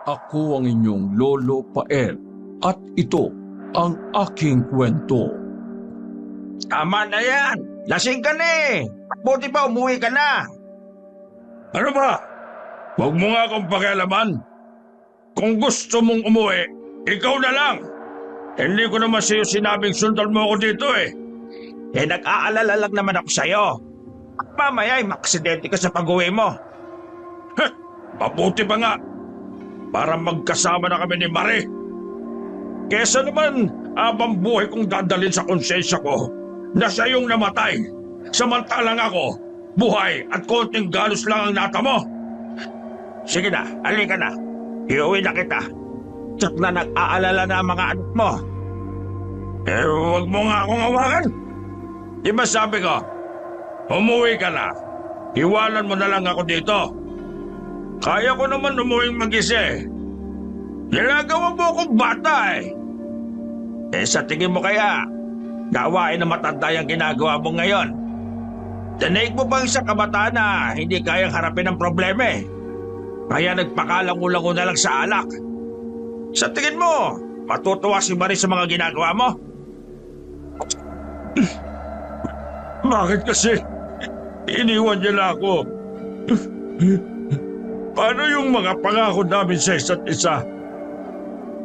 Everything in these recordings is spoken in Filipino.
Ako ang inyong Lolo Pael at ito ang aking kwento. Tama na yan! Lasing ka na eh! Buti pa umuwi ka na! Ano ba? Huwag mo nga akong pakialaman. Kung gusto mong umuwi, ikaw na lang. Hindi ko naman sa'yo sinabing sundan mo ako dito eh. Eh nag-aalala lang naman ako sa'yo. Mamaya ay maksidente ka sa pag-uwi mo. Mabuti pa nga. Para magkasama na kami ni Marie. Kesa naman abang buhay kong dadalhin sa konsensya ko na siya yung namatay. Samantalang ako, buhay at konting galos lang ang natamo. Sige na, halika na. Iuwi na kita. Tsak na nag-aalala na ang mga anak mo. Eh, huwag mo nga akong hawakan. Di ba sabi ko, umuwi ka na. Iwanan mo na lang ako dito. Kaya ko naman umuwing mag-isa eh. Ginagawa mo akong bata eh. Eh sa tingin mo kaya, gawain na matanda yung ginagawa mo ngayon. Tanaig mo bang isang kabataan na hindi kayang harapin ang problema eh? Kaya nagpakalangulango na lang sa alak. Sa tingin mo, matutuwa si Marie sa mga ginagawa mo? Bakit kasi iniwan niya na ako? Paano yung mga pangako namin sa isa't isa?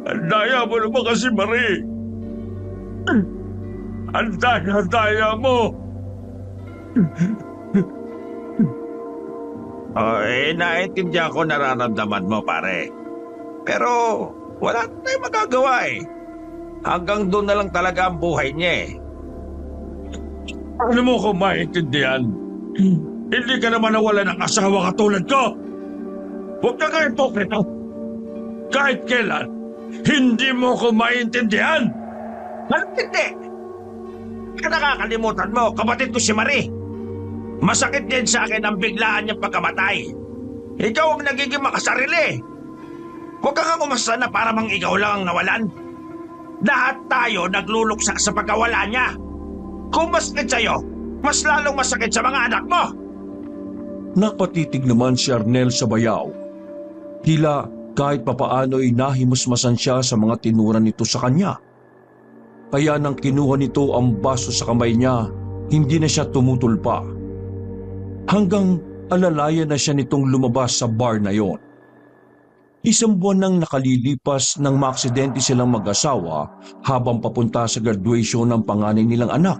Ang daya mo naman kasi, Marie. Ang daya mo. Naintindihan ko nararamdaman mo, pare. Pero wala tayong magagawa eh. Hanggang doon na lang talaga ang buhay niya eh. Ano mo ko maintindihan? Hindi ka naman nawala ng asawa katulad ko. Huwag ka kayo hipokrito. Kahit kailan, hindi mo ko maintindihan. Anong hindi? Nakakalimutan mo, kapatid ko si Marie. Masakit din sa akin ang biglaan niyang pagkamatay. Ikaw ang nagiging makasarili. Huwag kang umasa na para mang ikaw lang ang nawalan. Lahat tayo nagluluksa sa pagkawala niya. Kung masakit sa'yo, mas lalong masakit sa mga anak mo. Napatitig naman si Arnel sa bayaw. Tila kahit papaano'y nahimusmasan siya sa mga tinuran nito sa kanya. Kaya nang kinuha nito ang baso sa kamay niya, hindi na siya tumutol pa. Hanggang alalayan na siya nitong lumabas sa bar na yon. Isang buwan nang nakalilipas nang maaksidente silang mag-asawa habang papunta sa graduation ng panganay nilang anak.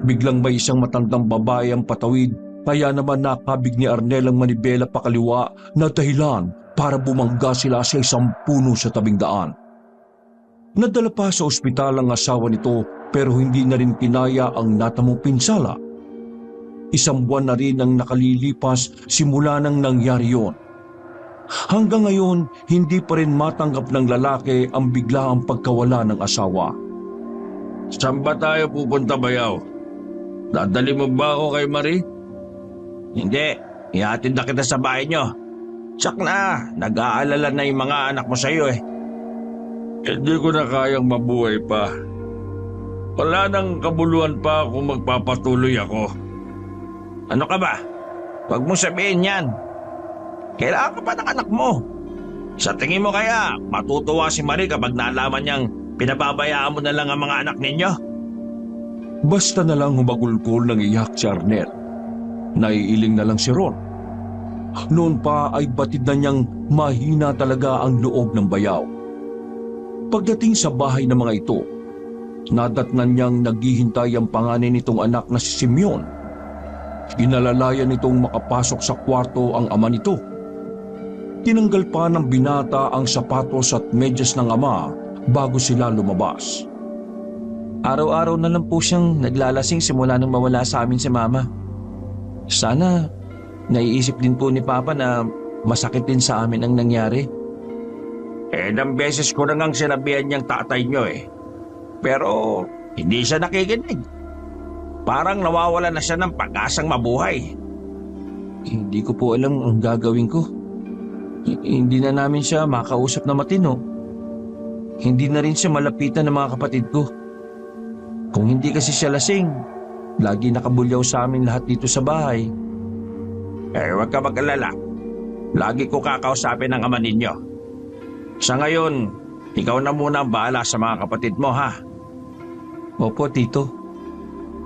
Biglang may isang matandang babae ang patawid, kaya naman nakabig ni Arnel ang manibela pakaliwa na dahilan para bumangga sila sa isang puno sa tabing daan. Nadala pa sa ospital ang asawa nito pero hindi na rin kinaya ang natamong pinsala. Isang buwan na rin ang nakalilipas simula nang nangyari yon. Hanggang ngayon, hindi pa rin matanggap ng lalaki ang biglaang pagkawala ng asawa. Saan ba tayo pupunta, bayaw? Dadali mo ba ako kay Marie? Hindi, ihatid na kita sa bahay niyo. Tsak na, nag-aalala na yung mga anak mo sa'yo eh. Hindi ko na kayang mabuhay pa. Wala nang kabuluhan pa kung magpapatuloy ako. Ano ka ba? Huwag mo sabihin yan. Kailangan ka pa ng anak mo. Sa tingin mo kaya, matutuwa si Marie kapag nalaman niyang pinababayaan mo na lang ang mga anak ninyo? Basta na lang humagulkol ng iyak si Arnel. Naiiling na lang si Ron. Noon pa ay batid na niyang mahina talaga ang loob ng bayaw. Pagdating sa bahay ng mga ito, nadatnan niyang naghihintay ang panganay nitong anak na si Simeon. Inalalayan nitong makapasok sa kwarto ang ama nito. Tinanggal pa ng binata ang sapatos at medyas ng ama bago sila lumabas. Araw-araw na lang po siyang naglalasing simula nang mawala sa amin si Mama. Sana naiisip din po ni Papa na masakit din sa amin ang nangyari. Ilang beses ko na ngang sinabihan niyang tatay niyo eh. Pero hindi siya nakikinig. Parang nawawala na siya ng pag-asang mabuhay. Hindi ko po alam ang gagawin ko. Hindi na namin siya makausap na matino. Hindi na rin siya malapitan ng mga kapatid ko. Kung hindi kasi siya lasing, lagi nakabulyaw sa amin lahat dito sa bahay. Huwag ka mag-alala. Lagi ko kakausapin ang ama ninyo. Sa ngayon, ikaw na muna ang bahala sa mga kapatid mo, ha? Opo, Tito.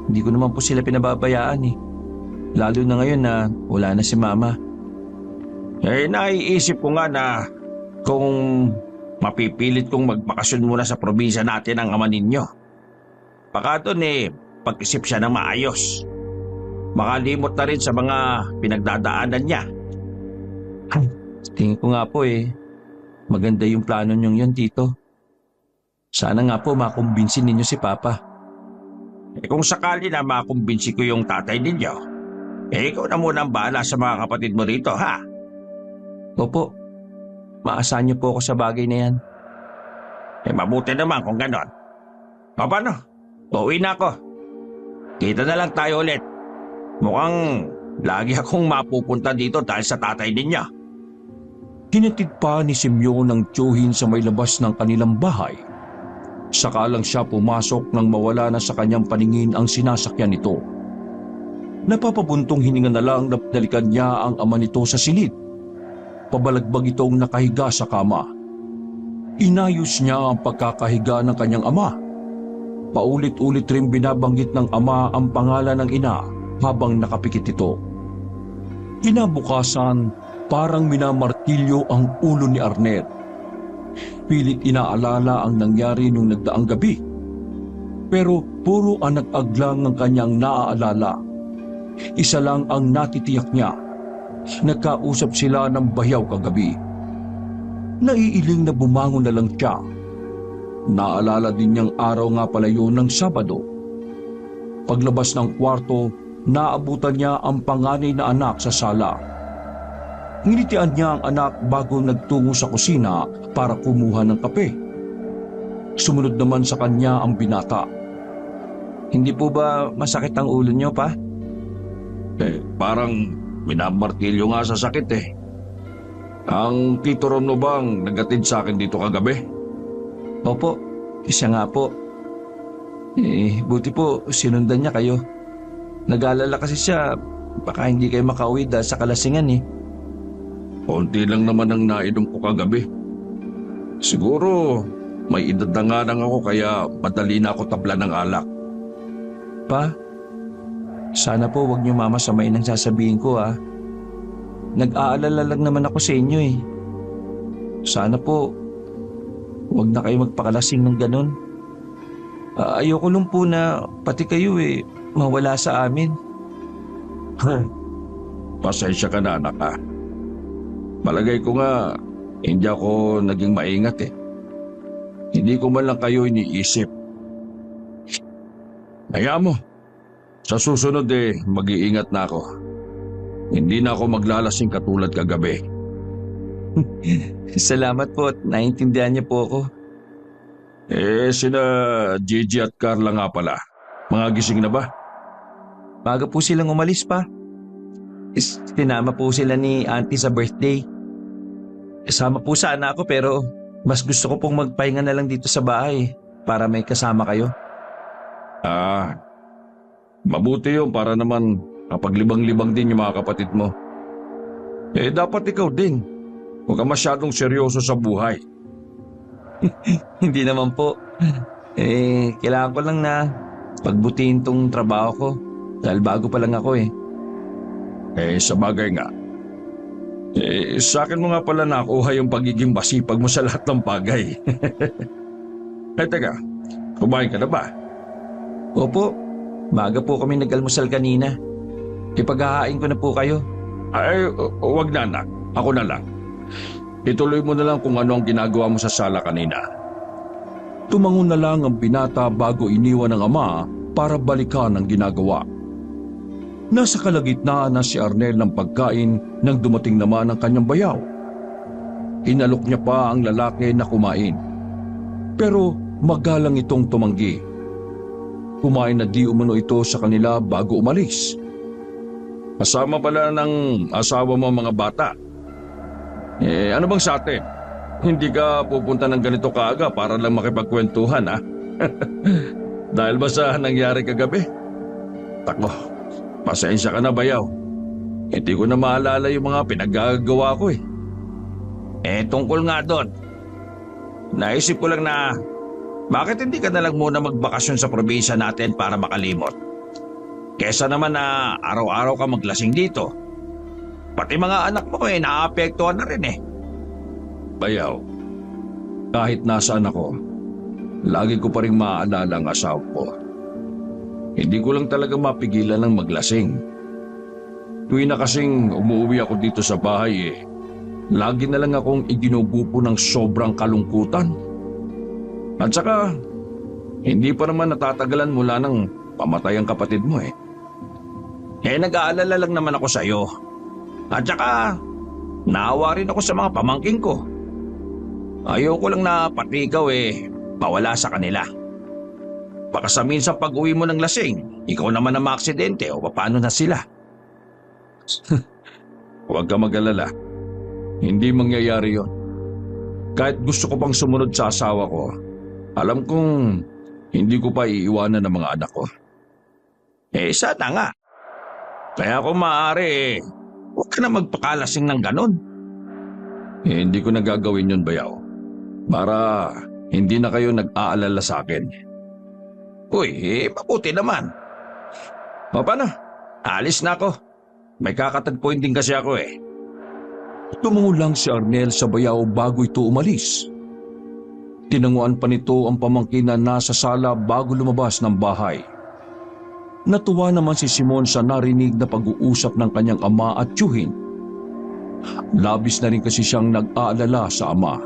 Hindi ko naman po sila pinababayaan eh. Lalo na ngayon na wala na si Mama. Naiisip ko nga na kung mapipilit kong magbakasyon muna sa probinsya natin ang ama ninyo. Baka doon pag-isip siya ng maayos. Makalimot na rin sa mga pinagdadaanan niya. Tingin ko nga po maganda yung plano niyong yun, Tito. Sana nga po makumbinsin ninyo si Papa. Kung sakali na makumbinsi ko yung tatay ninyo, ikaw na muna ang bahala sa mga kapatid mo rito, ha? Opo, maasahan niyo po ako sa bagay na yan. Mabuti naman kung ganon. O paano? Uuwi na ako. Kita na lang tayo ulit. Mukhang lagi akong mapupunta dito dahil sa tatay ninyo. Hinatid pa ni Simeon ang tiyuhin sa may labas ng kanilang bahay. Saka lang siya pumasok nang mawala na sa kanyang paningin ang sinasakyan nito. Napapabuntong hininga na lang na pinalikan niya ang ama nito sa silid. Pabalagbag itong nakahiga sa kama. Inayos niya ang pagkakahiga ng kanyang ama. Paulit-ulit rin binabanggit ng ama ang pangalan ng ina habang nakapikit ito. Kinabukasan, parang minamartilyo ang ulo ni Arnel. Pilit inaalala ang nangyari nung nagdaang gabi. Pero puro anag-aglang ang kanyang naaalala. Isa lang ang natitiyak niya. Nagkausap sila ng bayaw kagabi. Naiiling na bumangon na lang siya. Naalala din niyang araw nga pala yun ng Sabado. Paglabas ng kwarto, naabutan niya ang panganay na anak sa sala. Nginitian niya ang anak bago nagtungo sa kusina para kumuha ng kape. Sumunod naman sa kanya ang binata. Hindi po ba masakit ang ulo niyo, Pa? Parang minamartilyo nga sa sakit eh. Ang Tito Romno bang nagatid sa akin dito kagabi? Opo, siya nga po. Buti po sinundan niya kayo. Nag-aalala kasi siya, baka hindi kayo makauwi dahil sa kalasingan eh. Konti lang naman ang nainom ko kagabi. Siguro may edad na nga lang ako kaya madali na ako tabla ng alak. Pa, sana po wag niyo mamasamain ang sasabihin ko ah. Nag-aalala lang naman ako sa inyo eh. Sana po, wag na kayo magpakalasing ng ganun. Ayoko lang po na pati kayo mawala sa amin. Pasensya ka na anak ha. Malagay ko nga, hindi ako naging maingat eh. Hindi ko man lang kayo iniisip. Hayaan mo, sa susunod mag-iingat na ako. Hindi na ako maglalasing katulad kagabi. Salamat po at naiintindihan niyo po ako. Sina Gigi at Carla nga pala. Mga gising na ba? Bago po silang umalis pa. Tinama po sila ni Auntie sa birthday. Kasama po sana ako pero mas gusto ko pong magpahinga na lang dito sa bahay para may kasama kayo. Mabuti yun para naman kapag libang-libang din yung mga kapatid mo. Dapat ikaw din. Huwag ka masyadong seryoso sa buhay. Hindi naman po. Kailangan ko lang na pagbutihin tong trabaho ko dahil bago pa lang ako Sa bagay nga. Sa akin mo nga pala nakuha yung pagiging masipag mo sa lahat ng bagay. Teka, kumain ka na ba? Opo, maaga po kami nag-almusal kanina. Ipaghahain ko na po kayo. Wag na anak. Ako na lang. Ituloy mo na lang kung ano ang ginagawa mo sa sala kanina. Tumangon na lang ang binata bago iniwan ng ama para balikan ang ginagawa. Nasa kalagitnaan na si Arnel ng pagkain nang dumating naman ang kanyang bayaw. Inalok niya pa ang lalaki na kumain. Pero magalang itong tumanggi. Kumain na di umano ito sa kanila bago umalis. Kasama pala ng asawa mo mga bata. Ano bang sa atin? Hindi ka pupunta ng ganito kaaga para lang makipagkwentuhan ha? Dahil ba sa nangyari kagabi? Takbo, pasensya ka na bayaw. Hindi ko na maalala yung mga pinaggagawa ko tungkol nga doon. naisip ko lang na bakit hindi ka na lang muna magbakasyon sa probinsya natin para makalimot? Kesa naman na araw-araw ka maglasing dito. Pati mga anak mo naapektuhan na rin eh. Bayaw, kahit nasaan ako, lagi ko pa rin maaalala ang asawa ko. Hindi ko lang talaga mapigilan ng maglasing. Tuwing na kasing umuwi ako dito sa bahay lagi na lang akong iginugupo ng sobrang kalungkutan. At saka, hindi pa naman natatagalan mula ng pamatay ang kapatid mo eh. Nag-aalala lang naman ako sa'yo. At saka, naawa rin ako sa mga pamangking ko. Ayoko lang na pati ikaw pawala sa kanila. Baka sa minsan pag-uwi mo ng lasing, ikaw naman ang maaksidente o paano na sila. Huwag ka mag-alala. Hindi mangyayari yon. Kahit gusto ko pang sumunod sa asawa ko, alam kong hindi ko pa iiwanan ng mga anak ko. Sana nga. Kaya kung maaari, huwag ka na magpakalasing ng ganon. Hindi ko nagagawin yun, Bayaw. Para hindi na kayo nag-aalala sa akin. Uy, mabuti naman. O paano? Alis na ako. May kakatagpuin din kasi ako eh. Tumungo lang si Arnel sa Bayaw bago ito umalis. Tinanguan pa nito ang pamangkin na nasa sala bago lumabas ng bahay. Natuwa naman si Simon sa narinig na pag-uusap ng kanyang ama at tiyuhin. Labis na rin kasi siyang nag-aalala sa ama.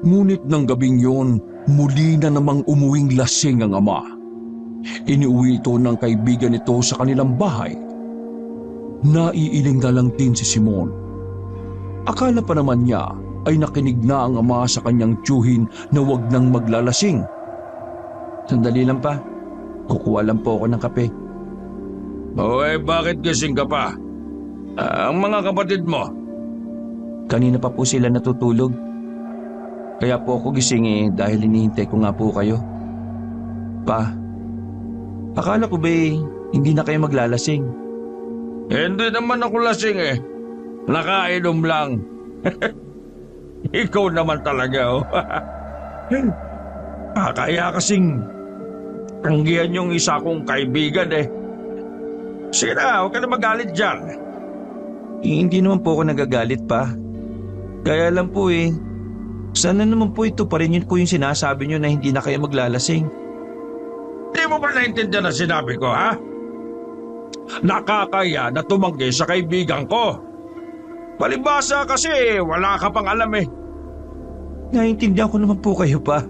Ngunit ng gabing yon, muli na namang umuwing lasing ang ama. Iniuwi ito ng kaibigan nito sa kanilang bahay. Naiiling na lang din si Simon. Akala pa naman niya ay nakinig na ang ama sa kanyang tiyuhin na wag nang maglalasing. Sandali lang pa. Kukuha lang po ako ng kape. Bakit gising ka pa? Ang mga kapatid mo? Kanina pa po sila natutulog. Kaya po ako gising dahil hinihintay ko nga po kayo. Pa, akala ko ba hindi na kayo maglalasing? Hindi naman ako lasing Nakainom lang. Ikaw naman talaga Kaya kasing tanggihan yung isa kong kaibigan Sige na, huwag ka na magalit dyan. Hindi naman po ako nagagalit pa. Kaya lang po sana naman po ito pa rin yun po yung sinasabi nyo na hindi na kayo maglalasing. Di mo ba naintindihan na sinabi ko, ha? Nakakaya na tumanggi sa kaibigan ko. Palibasa kasi wala ka pang alam Naiintindihan ko naman po kayo pa.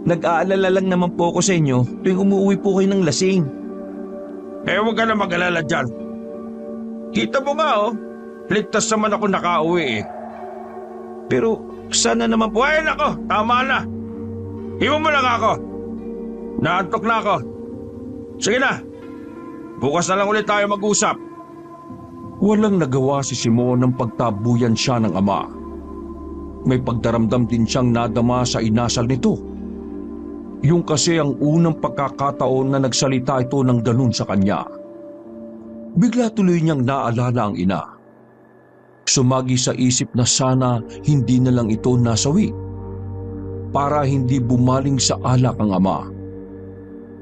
Nag-aalala lang naman po ako sa inyo tuwing umuwi po kayo ng lasing. Huwag ka na mag-alala dyan. Kita mo nga ligtas naman ako nakauwi Pero sana naman po. Ay nako, tama na. Iwan mo lang ako. Naantok na ako. Sige na. Bukas na lang ulit tayo mag-usap. Walang nagawa si Simon ng pagtabuyan siya ng ama. May pagdaramdam din siyang nadama sa inasal nito. Yung kasi ang unang pagkakataon na nagsalita ito ng ganun sa kanya. Bigla tuloy niyang naalala ang ina. Sumagi sa isip na sana hindi na lang ito nasawi. Para hindi bumaling sa alak ang ama.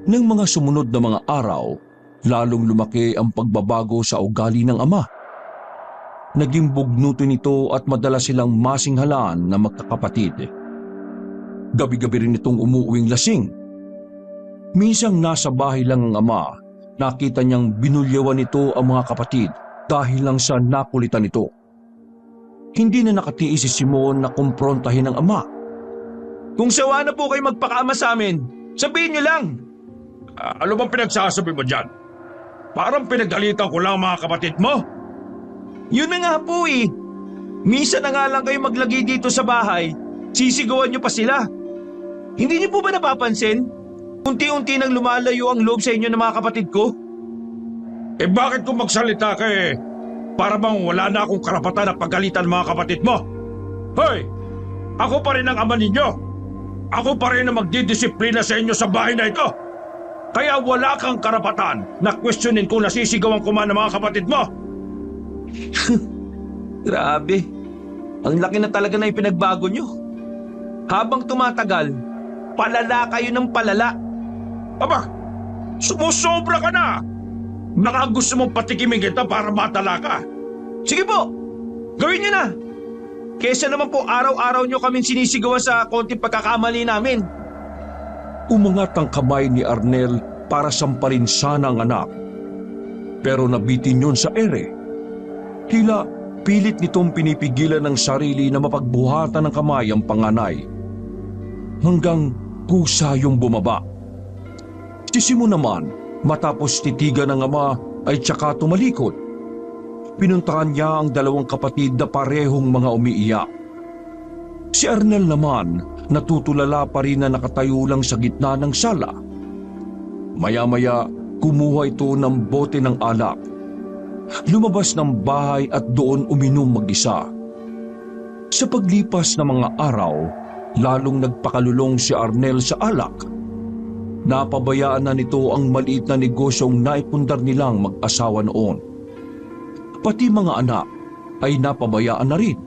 Nang mga sumunod na mga araw, lalong lumaki ang pagbabago sa ugali ng ama. Naging bugnuto nito at madalas silang masinghalaan na magkakapatid. Gabi-gabi rin itong umuuwing lasing. Minsang nasa bahay lang ang ama, nakita niyang binulyawan nito ang mga kapatid dahil lang sa nakulitan nito. Hindi na nakatiis si Simon na kumprontahin ang ama. Kung sawa na po kayo magpakaama sa amin, sabihin niyo lang. Ano bang pinagsasabi mo dyan? Parang pinagalitan ko lang mga kapatid mo. Yun na nga po Minsan na nga lang kayo maglagi dito sa bahay, sisigawan niyo pa sila. Hindi niyo po ba napapansin? Unti-unti nang lumalayo ang loob sa inyo ng mga kapatid ko. Bakit kung magsalita ka para bang wala na akong karapatan na pagalitan mga kapatid mo? Hoy! Ako pa rin ang ama ninyo. Ako pa rin ang magdidisiplina sa inyo sa bahay na ito. Kaya wala kang karapatan na questionin kung nasisigawan ko man ng mga kapatid mo. Grabe. Ang laki na talaga na ipinagbago nyo. Habang tumatagal, palala kayo ng palala. Aba, sumusobra ka na! Baka gusto mong patikimin kita para matala ka. Sige po, gawin niyo na. Kesa naman po araw-araw niyo kaming sinisigawan sa konting pagkakamali namin. Umangat ang kamay ni Arnel para samparin sana ang anak. Pero nabitin yun sa ere. Tila pilit nitong pinipigilan ng sarili na mapagbuhatan ng kamay ang panganay. Hanggang kusa yung bumaba. Si Simon naman, matapos titigan ng ama ay tsaka tumalikod. Pinuntahan niya ang dalawang kapatid na parehong mga umiiyak. Si Arnel naman, natutulala pa rin na nakatayo lang sa gitna ng sala. Maya-maya, kumuha ito ng bote ng alak. Lumabas ng bahay at doon uminom mag-isa. Sa paglipas ng mga araw, lalong nagpakalulong si Arnel sa alak. Napabayaan na nito ang maliit na negosyong naipundar nilang mag-asawa noon. Pati mga anak ay napabayaan na rin.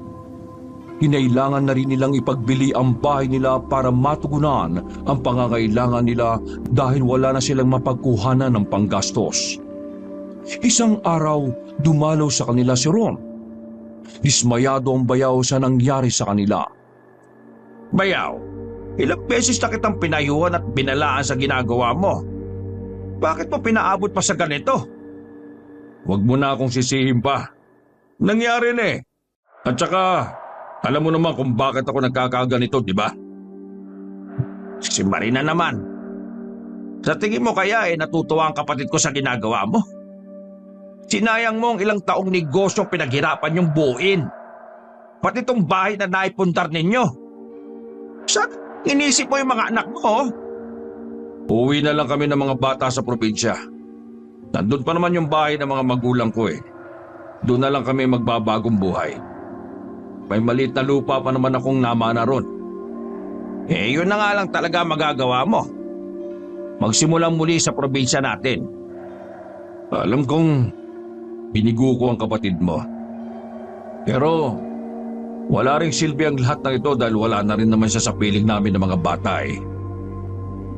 Hinailangan na rin nilang ipagbili ang bahay nila para matugunan ang pangangailangan nila dahil wala na silang mapagkuhanan ng panggastos. Isang araw, dumalaw sa kanila si Ron. Dismayado ang bayaw sa nangyari sa kanila. Bayaw, ilang beses na kitang pinayuhan at binalaan sa ginagawa mo. Bakit mo pinaabot pa sa ganito? Huwag mo na akong sisihin pa. Nangyari na eh. At saka, alam mo naman kung bakit ako nagkakaganito, di ba? Si Marina naman. Sa tingin mo kaya natutuwa ang kapatid ko sa ginagawa mo? Sinayang mo ang ilang taong negosyong pinaghirapan yung buuin. Pati itong bahay na naipundar ninyo. Saan inisip mo yung mga anak mo? Uwi na lang kami ng mga bata sa probinsya. Nandun pa naman yung bahay ng mga magulang ko eh. Doon na lang kami magbabagong buhay. May maliit na lupa pa naman akong namana ron. Yun na nga lang talaga magagawa mo. Magsimulang muli sa probinsya natin. Alam kong binigo ko ang kapatid mo. Pero wala ring silbi ang lahat ng ito dahil wala na rin naman siya sa piling namin ng mga bata eh.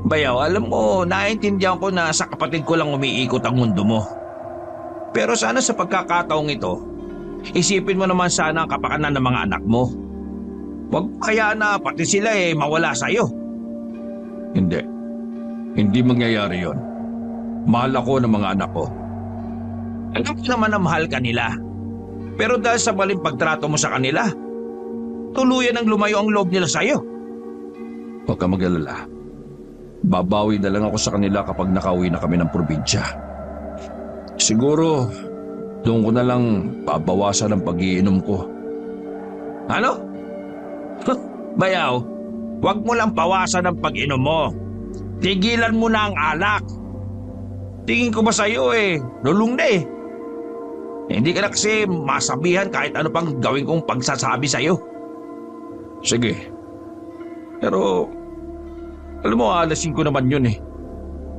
Bayaw, alam mo, naiintindihan ko na sa kapatid ko lang umiikot ang mundo mo. Pero sana sa pagkakataong ito, isipin mo naman sana ang kapakanan ng mga anak mo. Huwag kaya na pati sila mawala sa'yo. Hindi. Hindi mangyayari yon. Mahal ako ng mga anak ko. Alam ko naman na mahal ka nila. Pero dahil sa maling pagtrato mo sa kanila, tuluyan ang lumayo ang loob nila sa'yo. Huwag ka mag-alala. Babawi na lang ako sa kanila kapag nakauwi na kami ng probinsya. Siguro, doon ko na lang pabawasan ang pag-iinom ko. Ano? Bayaw, huwag mo lang pawasan ang pag-inom mo. Tigilan mo na ang alak. Tingin ko ba sa'yo lulong na eh. Hindi ka na kasi masabihan kahit ano pang gawin kong pagsasabi sa'yo. Sige. Pero, alam mo, alasin ko naman yun eh.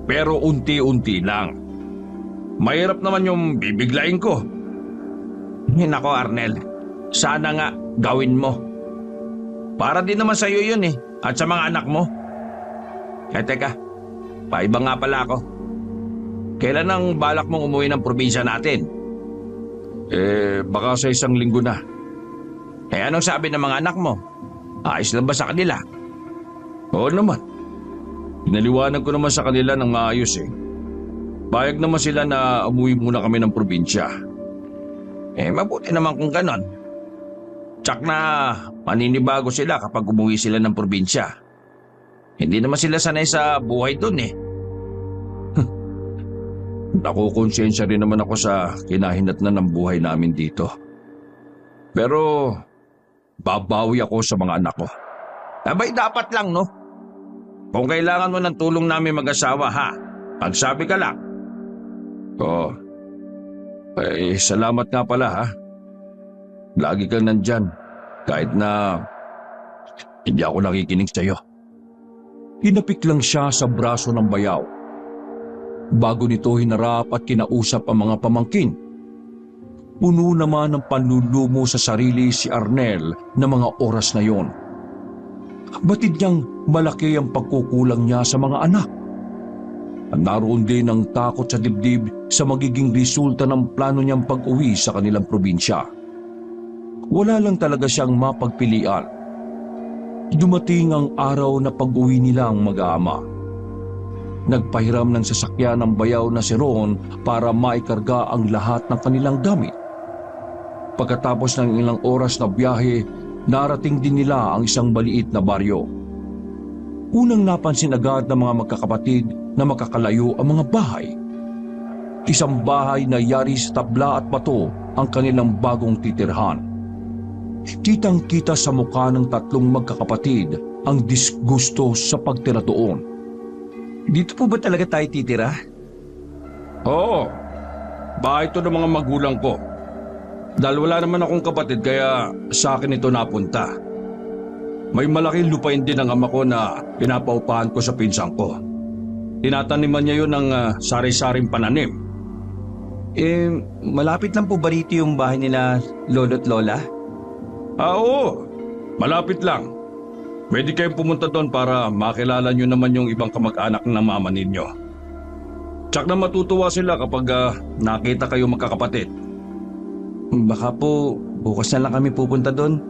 Pero unti-unti lang. Mahirap naman yung bibiglain ko. Nako Arnel, sana nga gawin mo. Para din naman sa'yo yun at sa mga anak mo. Teka, paiba nga pala ako. Kailan ang balak mong umuwi ng probinsya natin? Baka sa isang linggo na. Anong sabi ng mga anak mo? Ayos lang ba sa kanila? Oo naman. Pinaliwanag ko naman sa kanila ng maayos eh. Payag naman sila na umuwi muna kami ng probinsya. Mabuti naman kung ganon. Tsak na maninibago sila kapag umuwi sila ng probinsya. Hindi naman sila sanay sa buhay dun eh. Nakukonsensya rin naman ako sa kinahinatnan ng buhay namin dito. Pero babawi ako sa mga anak ko. Abay dapat lang no? Kung kailangan mo ng tulong namin mag-asawa ha, magsabi ka lang. Oo. Salamat nga pala ha. Lagi kang nandyan kahit na hindi ako nakikinig sa'yo. Hinapik lang siya sa braso ng bayaw. Bago nito hinarap at kinausap ang mga pamangkin. Puno naman ng panlulumo sa sarili si Arnel na mga oras na yon. Batid niyang malaki ang pagkukulang niya sa mga anak. At naroon din ang takot sa dibdib sa magiging resulta ng plano niyang pag-uwi sa kanilang probinsya. Wala lang talaga siyang mapagpilian. Dumating ang araw na pag-uwi nilang mag-aama. Nagpahiram ng sasakyan ng bayaw na si Ron para maikarga ang lahat ng kanilang gamit. Pagkatapos ng ilang oras na biyahe, narating din nila ang isang maliit na baryo. Unang napansin agad ng mga magkakapatid na makakalayo ang mga bahay. Isang bahay na yari sa tabla at bato ang kanilang bagong titirhan. Kitang-kita sa mukha ng tatlong magkakapatid ang disgusto sa pagtira doon. Dito po ba talaga tayo titira? Oo, bahay ito ng mga magulang ko. Dahil wala naman akong kapatid kaya sa akin ito napunta. May malaking lupain din ang ama ko na pinapaupahan ko sa pinsang ko. Tinataniman niya yun ng sari-saring pananim. Malapit lang po ba rito yung bahay nila lolo't lola? Oo, malapit lang. Pwede kayong pumunta doon para makilala nyo naman yung ibang kamag-anak ng mama ninyo. Tsak na matutuwa sila kapag nakita kayo magkakapatid. Baka po bukas na lang kami pupunta doon.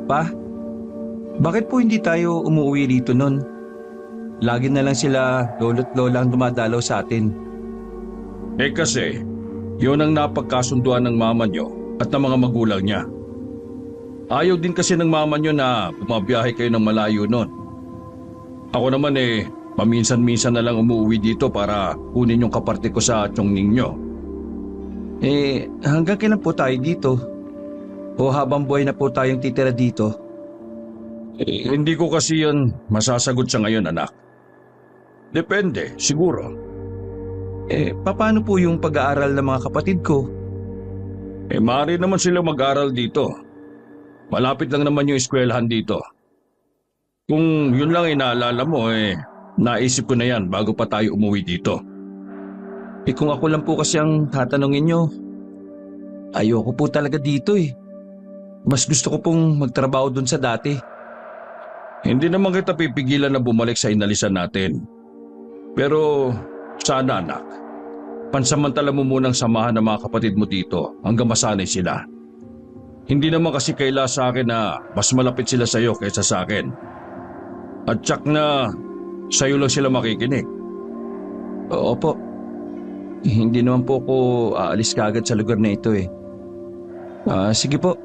Pa, bakit po hindi tayo umuwi rito nun? Lagi na lang sila lolo't lola ang dumadalaw sa atin. Kasi, yun ang napagkasunduan ng mama nyo at ng mga magulang niya. Ayaw din kasi ng mama nyo na bumabiyahe kayo ng malayo nun. Ako naman paminsan-minsan na lang umuwi dito para kunin yung kaparte ko sa tiyong ninyo. Hanggang kailan po tayo dito? O habang buhay na po tayong titira dito? Hindi ko kasi yun masasagot sa ngayon, anak. Depende, siguro. Paano po yung pag-aaral ng mga kapatid ko? Maaari naman sila mag-aral dito. Malapit lang naman yung eskwelahan dito. Kung yun lang inaalala mo, naisip ko na yan bago pa tayo umuwi dito. Kung ako lang po kasi ang tatanungin nyo, ayoko po talaga dito Mas gusto ko pong magtrabaho dun sa dati. Hindi naman kita pipigilan na bumalik sa inalisan natin. Pero sana anak, pansamantala mo munang samahan ng mga kapatid mo dito hanggang masanay sila. Hindi naman kasi kaila sa akin na mas malapit sila sa iyo kaysa sa akin. At tsak na sa iyo lang sila makikinig. Opo. Hindi naman po ako aalis kagad sa lugar na ito Sige po,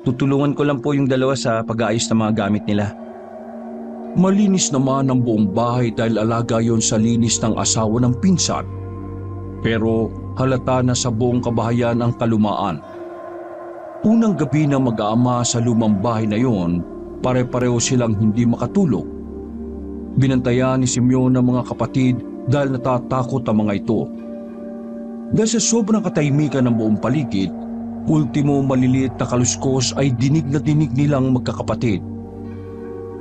tutulungan ko lang po yung dalawa sa pag-aayos ng mga gamit nila. Malinis naman ang buong bahay dahil alaga yon sa linis ng asawa ng pinsan. Pero halata na sa buong kabahayan ang kalumaan. Unang gabi na mag-aama sa lumang bahay na yon, pare-pareho silang hindi makatulog. Binantayan ni Simeon ng mga kapatid dahil natatakot ang mga ito. Dahil sa sobrang katahimikan ng buong paligid, ultimo maliliit na kaluskos ay dinig na dinig nilang magkakapatid.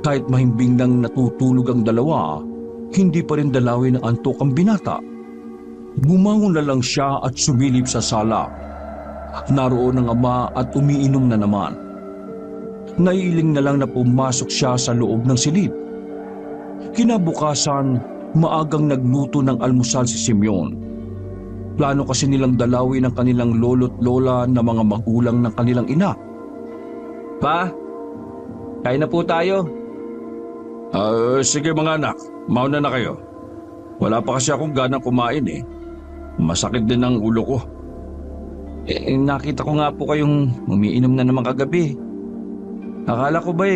Kahit mahimbing nang natutulog ang dalawa, hindi pa rin dalawin ng antok ang binata. Bumangon na lang siya at sumilip sa sala. Naroon ang ama at umiinom na naman. Naiiling na lang na pumasok siya sa loob ng silid. Kinabukasan, maagang nagluto ng almusal si Simeon. Plano kasi nilang dalawin ang kanilang lolo't lola na mga magulang ng kanilang ina. Pa, kain na po tayo. Sige mga anak, mauna na kayo. Wala pa kasi akong ganang kumain Masakit din ang ulo ko. Nakita ko nga po kayong umiinom na naman kagabi. Akala ko ba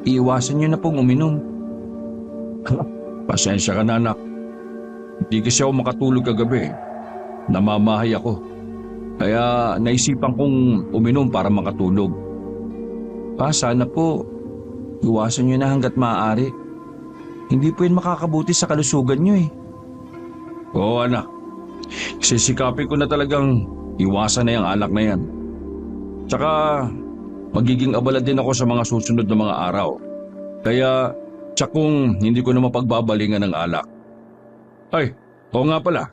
iiwasan nyo na pong uminom. Pasensya ka na anak. Hindi kasi ako makatulog kagabi. Namamahay ako. Kaya naisipan kong uminom para makatulog. Pa, sana po iwasan nyo na hanggat maaari. Hindi po yun makakabuti sa kalusugan nyo Oo anak. Sisikapin ko na talagang iwasan na yung alak na yan. Tsaka magiging abala din ako sa mga susunod na mga araw. Kaya tsak kung hindi ko na mapagbabalingan ng alak. Ay, oo nga pala.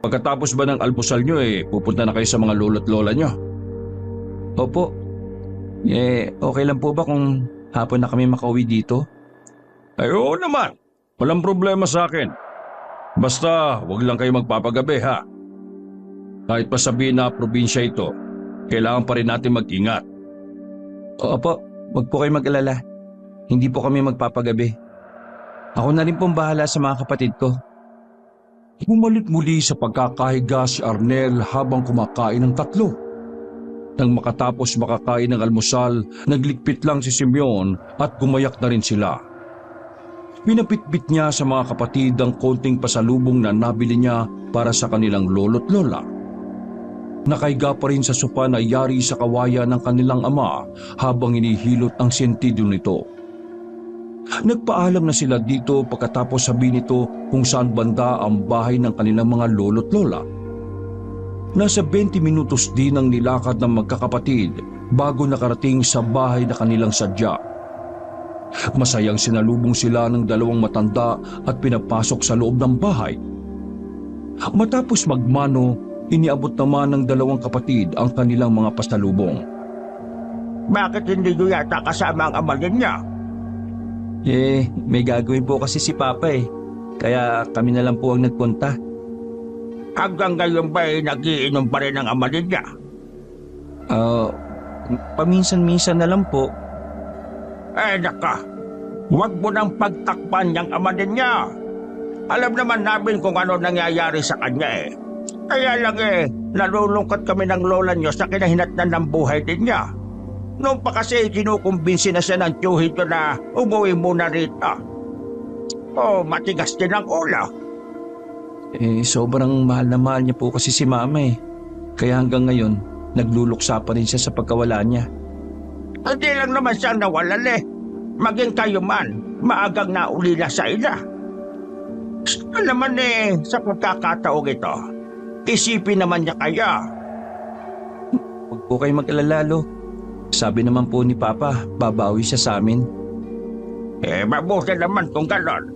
Pagkatapos ba ng almusal nyo pupunta na kayo sa mga lolo't lola nyo? Opo. Okay lang po ba kung hapon na kami makauwi dito? Ay oo naman, walang problema sa akin. Basta wag lang kayo magpapagabi ha. Kahit pa sabihin na probinsya ito, kailangan pa rin natin mag-ingat. Opo, wag po kayo mag-alala. Hindi po kami magpapagabi. Ako na rin pong bahala sa mga kapatid ko. Bumalik muli sa pagkakahiga si Arnel habang kumakain ng tatlo. Nang makatapos makakain ng almusal, naglikpit lang si Simeon at gumayak na rin sila. Pinapitbit niya sa mga kapatid ang konting pasalubong na nabili niya para sa kanilang lolo't lola. Nakahiga pa rin sa sopa na yari sa kawayan ng kanilang ama habang hinihilot ang sentido nito. Nagpaalam na sila dito pagkatapos sabihin nito kung saan banda ang bahay ng kanilang mga lolo't lola. Nasa 20 minutos din ang nilakad ng magkakapatid bago nakarating sa bahay na kanilang sadya. Masayang sinalubong sila ng dalawang matanda at pinapasok sa loob ng bahay. Matapos magmano, iniabot naman ng dalawang kapatid ang kanilang mga pasalubong. Bakit hindi nyo yata kasama ang ama niya? May gagawin po kasi si Papa kaya kami na lang po ang nagpunta. Hanggang ngayon ba nagiinom pa rin ang ama niya? Paminsan-minsan na lang po. Naka, huwag mo nang pagtakpan niyang ama niya. Alam naman namin kung ano nangyayari sa kanya Kaya lang nalulungkot kami ng lola niyo sa kinahinatnan ng buhay din niya. Noon pa kasi kinukumbinsi na siya ng tiyuhin ko na umuwi muna rito. Matigas din ang ulo. Sobrang mahal na mahal niya po kasi si Mama Kaya hanggang ngayon, nagluluksa pa rin siya sa pagkawala niya. Hindi lang naman siya nawalan Maging kayo man, maagang naulila sa ina. Alam naman sa pagkakataong ito, isipin naman niya kaya. Huwag po kayo mag-alala, Lo. Sabi naman po ni Papa, babawi siya sa amin. Mabuti naman kung ganon.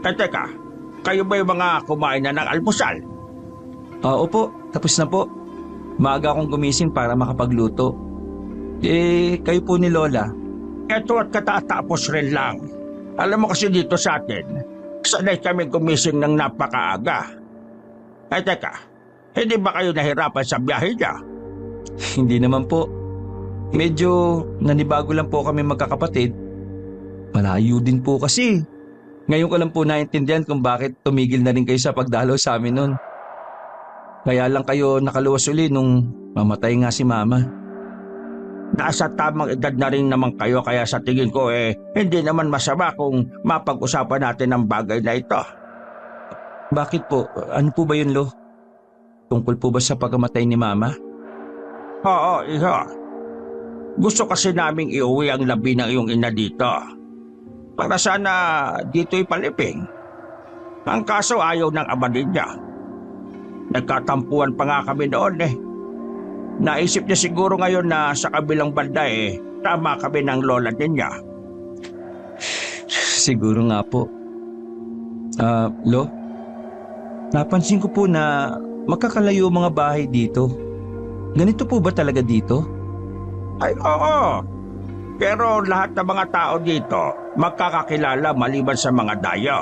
Teka, kayo ba yung mga kumain na ng almusal? Opo, tapos na po. Maaga akong gumising para makapagluto. Kayo po ni Lola? Ito at katatapos rin lang. Alam mo kasi dito sa atin, sanay kami gumising ng napakaaga. Teka, hindi ba kayo nahirapan sa biyahe niya? Hindi naman po. Medyo nanibago lang po kami magkakapatid. Malayo din po kasi. Ngayon ko lang po naintindihan kung bakit tumigil na rin kayo sa pagdalaw sa amin nun. Kaya lang kayo nakaluwas uli nung mamatay nga si Mama. Nasa tamang edad na rin naman kayo kaya sa tingin ko hindi naman masama kung mapag-usapan natin ang bagay na ito. Bakit po? Ano po ba yun, Lo? Tungkol po ba sa pagkamatay ni Mama? Oo, iho. Gusto kasi naming iuwi ang labi ng iyong ina dito. Para sana dito'y paliping. Ang kaso ayaw ng ama niya. Nagkatampuan pa nga kami noon Naisip niya siguro ngayon na sa kabilang banda tama kami ng lola niya. Siguro nga po. Lo? Napansin ko po na magkakalayo mga bahay dito. Ganito po ba talaga dito? Ay oo. Pero lahat ng mga tao dito magkakakilala maliban sa mga dayo.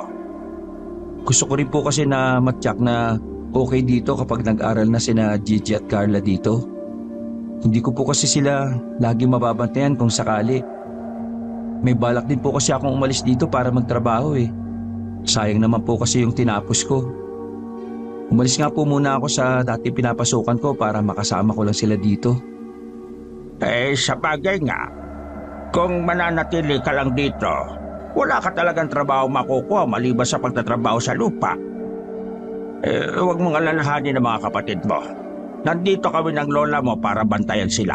Gusto ko rin po kasi na matyak na okay dito kapag nag-aral na sina Gigi at Carla dito. Hindi ko po kasi sila lagi mababantayan kung sakali. May balak din po kasi akong umalis dito para magtrabaho Sayang naman po kasi yung tinapos ko. Umalis nga po muna ako sa dati pinapasukan ko para makasama ko lang sila dito. Sa bagay nga, kung mananatili ka lang dito, wala ka talagang trabaho makukuha maliban sa pagtatrabaho sa lupa. Huwag mong alalahanin ang mga kapatid mo. Nandito kami ng lola mo para bantayan sila.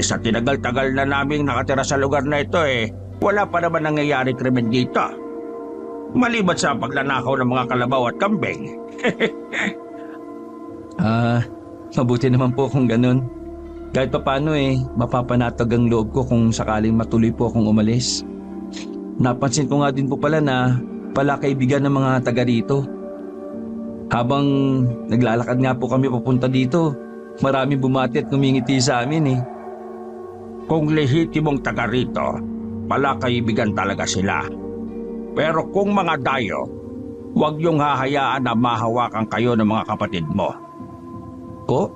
Sa tinagal-tagal na naming nakatira sa lugar na ito wala pa naman nangyayari krimen dito. Maliban sa pagnanakaw ng mga kalabaw at kambing. Mabuti naman po kung ganun. Kahit papaano mapapanatag ang loob ko kung sakaling matuloy po akong umalis. Napansin ko nga din po pala na kaibigan ng mga taga rito. Habang naglalakad nga po kami papunta dito, maraming bumati at ngumingiti sa amin Kung lehitimong taga rito, palakaibigan talaga sila. Pero kung mga dayo, huwag niyong hahayaan na mahawakan kayo ng mga kapatid mo. Po?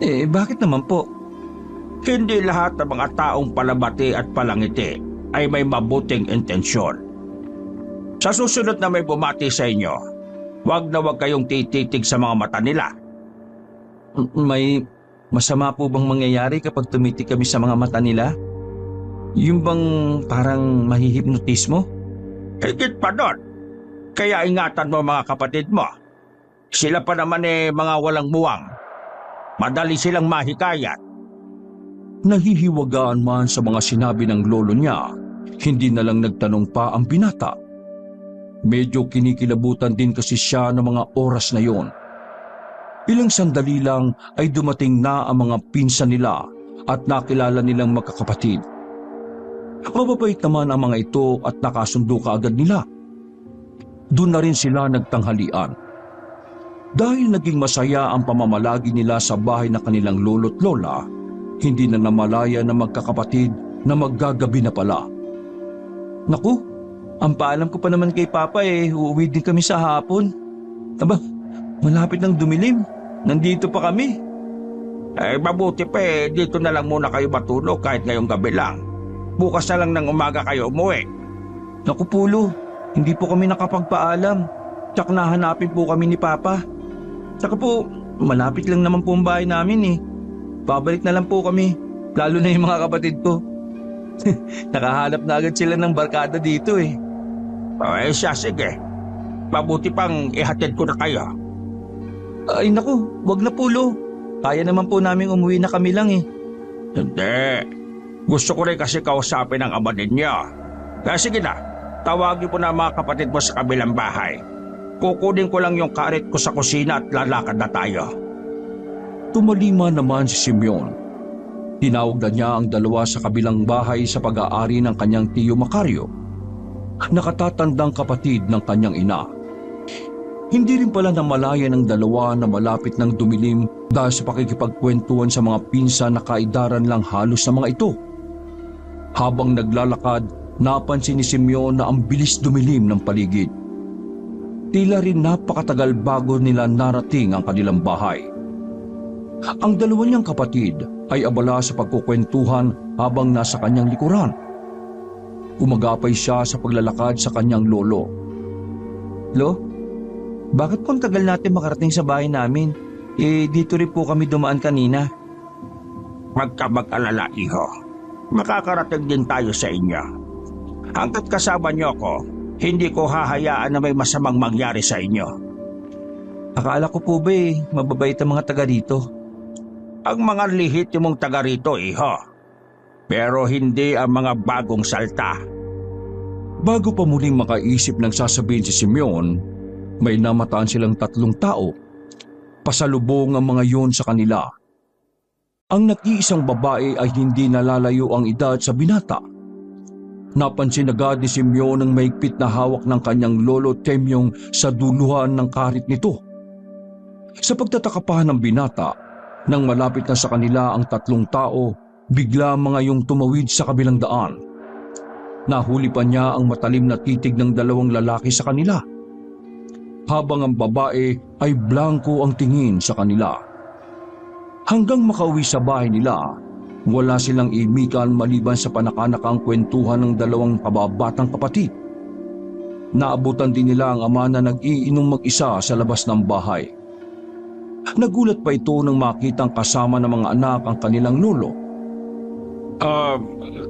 Bakit naman po? Hindi lahat ng mga taong palabati at palangiti ay may mabuting intensyon. Sa susunod na may bumati sa inyo, huwag na huwag kayong tititig sa mga mata nila. May masama po bang mangyayari kapag tumitig kami sa mga mata nila? Yung bang parang mahihipnotismo? Higit pa doon. Kaya ingatan mo mga kapatid mo. Sila pa naman mga walang muwang. Madali silang mahikayat. Nahihiwagaan man sa mga sinabi ng lolo niya, hindi na lang nagtanong pa ang binata. Medyo kinikilabutan din kasi siya ng mga oras na yon. Ilang sandali lang ay dumating na ang mga pinsan nila at nakilala nilang magkakapatid. Mababait naman ang mga ito at nakasundo kaagad nila. Doon na rin sila nagtanghalian. Dahil naging masaya ang pamamalagi nila sa bahay ng kanilang lolo't lola, hindi na namalaya na magkakapatid na maggagabi na pala. Naku, ang paalam ko pa naman kay Papa uuwi din kami sa hapon. Aba, malapit ng dumilim. Nandito pa kami. Mabuti pa dito na lang muna kayo matulog kahit ngayong gabi lang. Bukas na lang ng umaga kayo umuwi. Naku Pulo, hindi po kami nakapagpaalam. Tsak nahanapin po kami ni Papa. Tsaka po, malapit lang naman po ang bahay namin Babalik na lang po kami, lalo na yung mga kapatid ko. Nakahanap na agad sila ng barkada dito Siya sige. Mabuti pang ihatid ko na kayo. Ay naku, wag na Pulo. Kaya naman po namin umuwi na kami lang Hindi. Gusto ko rin kasi kausapin ang ama ninyo. Kaya sige na, tawagin po na mga kapatid mo sa kabilang bahay. Kukunin ko lang yung karet ko sa kusina at lalakad na tayo. Tumalima naman si Simeon. Tinawag na niya ang dalawa sa kabilang bahay sa pag-aari ng kanyang tiyo Macario, nakatatandang kapatid ng kanyang ina. Hindi rin pala namalaya ng dalawa na malapit ng dumilim dahil sa pakikipagkwentuhan sa mga pinsan na kaidaran lang halos ng mga ito. Habang naglalakad, napansin ni Simeon na ang bilis dumilim ng paligid. Tila rin napakatagal bago nila narating ang kanilang bahay. Ang dalawa niyang kapatid ay abala sa pagkukwentuhan habang nasa kanyang likuran. Umagapay siya sa paglalakad sa kanyang lolo. Lo, bakit po ang tagal natin makarating sa bahay namin? Dito rin po kami dumaan kanina. Huwag ka mag-alala, iho. Makakarating din tayo sa inyo. Hanggat kasama niyo ako, hindi ko hahayaan na may masamang mangyari sa inyo. Akala ko po ba mababait ang mga taga dito? Ang mga lehitimong taga rito, iho. Pero hindi ang mga bagong salta. Bago pa muling makaisip ng sasabihin si Simeon, may namataan silang 3 tao. Pasalubong ang mga yon sa kanila. Ang nag-iisang babae ay hindi nalalayo ang edad sa binata. Napansin agad ni Simeon ang mahigpit na hawak ng kanyang lolo Temyong sa duluhan ng karit nito. Sa pagtataka pa ng binata, nang malapit na sa kanila ang 3 tao, bigla mga yung tumawid sa kabilang daan. Nahuli pa niya ang matalim na titig ng 2 lalaki sa kanila. Habang ang babae ay blanko ang tingin sa kanila. Hanggang makauwi sa bahay nila, wala silang imikan maliban sa panakanakang kwentuhan ng 2 kababatang kapatid. Naabutan din nila ang ama na nag-iinom mag-isa sa labas ng bahay. Nagulat pa ito nang makitang kasama ng mga anak ang kanilang lolo.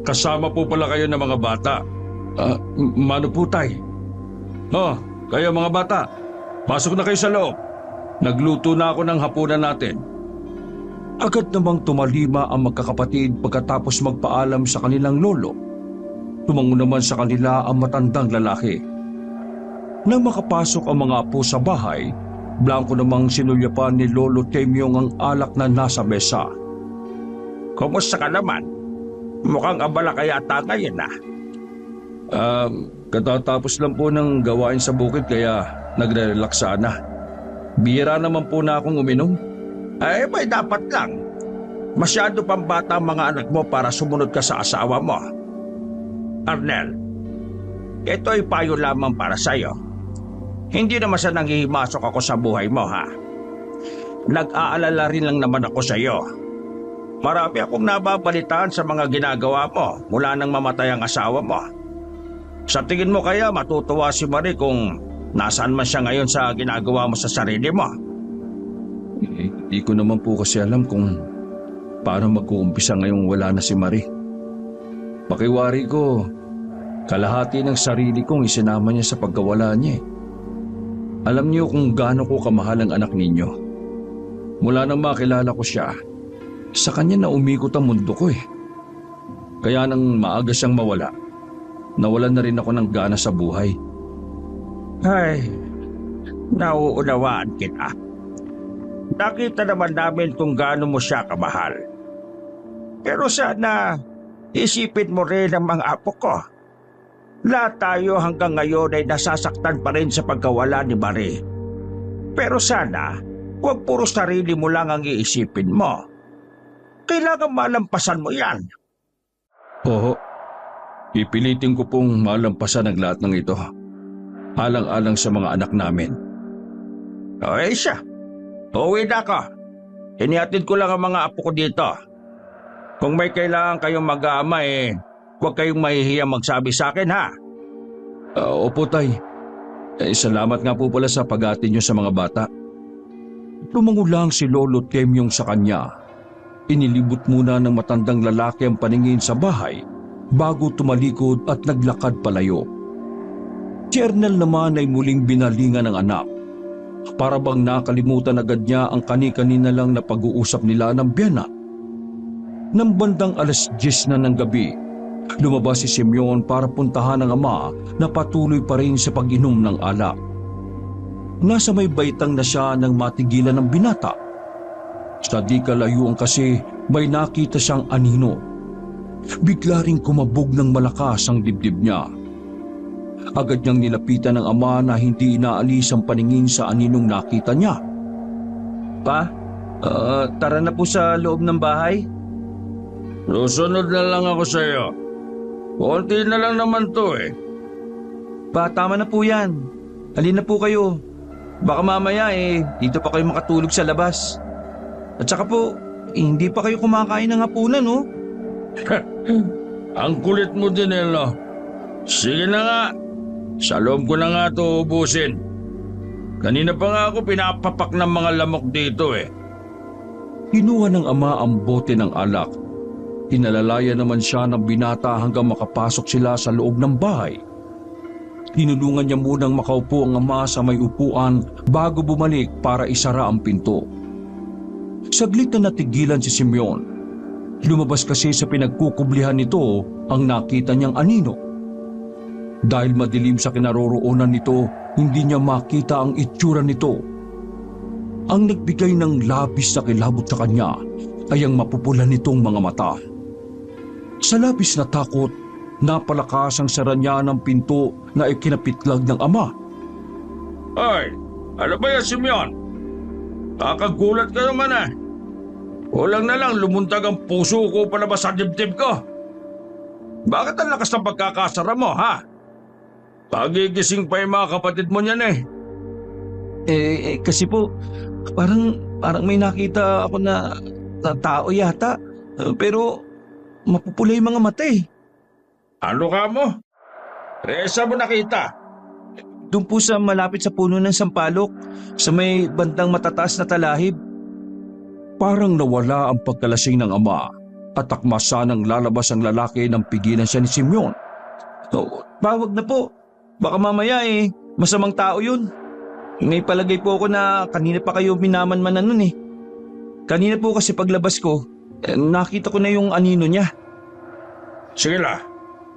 Kasama po pala kayo ng mga bata. Mano po tay? Kayo mga bata, pasok na kayo sa loob. Nagluto na ako ng hapunan natin. Agad namang tumalima ang magkakapatid pagkatapos magpaalam sa kanilang lolo. Tumango naman sa kanila ang matandang lalaki. Nang makapasok ang mga apo sa bahay, blanko namang sinulyapan ni Lolo Temyong ang alak na nasa mesa. Kumusta ka naman? Mukhang abala kaya ata ngayon Katatapos lang po ng gawain sa bukid kaya nagre-relax sana. Bihira naman po na akong uminom. May dapat lang. Masyado pang bata ang mga anak mo para sumunod ka sa asawa mo. Arnel, ito ay payo lamang para sa'yo. Hindi naman sa nangihimasok ako sa buhay mo, ha? Nag-aalala rin lang naman ako sa'yo. Marami akong nababalitaan sa mga ginagawa mo mula nang mamatay ang asawa mo. Sa tingin mo kaya matutuwa si Marie kung nasaan man siya ngayon sa ginagawa mo sa sarili mo? Hindi ko naman po kasi alam kung paano mag-uumpisa ngayong wala na si Marie. Pakiwari ko, kalahati ng sarili kong isinama niya sa pagkawala niya. Alam niyo kung gaano ko kamahal ang anak ninyo. Mula nang makilala ko siya, sa kanya na umikot ang mundo ko eh. Kaya nang maaga siyang mawala, nawalan na rin ako ng gana sa buhay. Ay, nauunawaan kita. Nakita naman namin kung gaano mo siya kamahal. Pero sana, isipin mo rin ang mga apo ko. Lahat tayo hanggang ngayon ay nasasaktan pa rin sa pagkawala ni Marie. Pero sana, huwag puro sarili mo lang ang iisipin mo. Kailangan malampasan mo yan. Oo, pipilitin ko pong malampasan ang lahat ng ito. Alang-alang sa mga anak namin. O siya, uwi na ako. Inihatid ko lang ang mga apo ko dito. Kung may kailangan kayong mag-aama huwag kayong mahihiyang magsabi sa akin, ha? Opo, Tay. Salamat nga po pala sa pag-atin niyo sa mga bata. Lumango lang si Lolo Temyong sa kanya. Inilibot muna ng matandang lalaki ang paningin sa bahay bago tumalikod at naglakad palayo. Si Ernel naman ay muling binalingan ng anak. Para bang nakalimutan agad niya ang kani-kanina lang na pag-uusap nila ng biyana. Nang bandang 10:00 na ng gabi, lumabas si Simeon para puntahan ang ama na patuloy pa rin sa pag-inom ng alak. Nasa may baitang na siya nang matigilan ng binata. Sa di kalayuan kasi may nakita siyang anino. Bigla ring kumabog ng malakas ang dibdib niya. Agad niyang nilapitan ng ama na hindi inaalis ang paningin sa aninong nakita niya. Pa, tara na po sa loob ng bahay. Susunod na lang ako sa iyo. Konti na lang naman to eh. Pa, tama na po yan. Halina po kayo. Baka mamaya dito pa kayo makatulog sa labas. At saka po, hindi pa kayo kumakain ng hapunan, no? Ang kulit mo din, no? Sige na nga. Sa loob ko na nga ito ubusin. Kanina pa nga ako pinapapak ng mga lamok dito eh. Kinuha ng ama ang bote ng alak. Inalalaya naman siya ng binata hanggang makapasok sila sa loob ng bahay. Tinulungan niya munang makaupo ang ama sa may upuan bago bumalik para isara ang pinto. Saglit na natigilan si Simeon. Lumabas kasi sa pinagkukublihan nito ang nakita niyang anino. Dahil madilim sa kinaroroonan nito, hindi niya makita ang itsura nito. Ang nagbigay ng labis na kilabot sa kanya ay ang mapupula nitong mga mata. Sa labis na takot, napalakas ang sara niya ng pinto na ikinapitlag ng ama. Ay, ano ba yan, Simeon? Kakagulat ka naman eh. Kulang na lang lumuntag ang puso ko palabas sa dibdib ko. Bakit ang lakas ng pagkakasara mo, ha? Pagigising pa yung mga kapatid mo niyan eh. Kasi po, parang may nakita ako na tao yata. Pero mapupula yung mga mata eh. Ano ka mo? Resa mo nakita? Doon po sa malapit sa puno ng sampalok, sa may bandang matataas na talahib. Parang nawala ang pagkalasing ng ama at takmasa nang lalabas ang lalaki nang pigilan siya ni Simeon. Bawag na po. Baka mamaya masamang tao yun. May palagay po ako na kanina pa kayo minamanmanan nun eh. Kanina po kasi paglabas ko, nakita ko na yung anino niya. Sige la,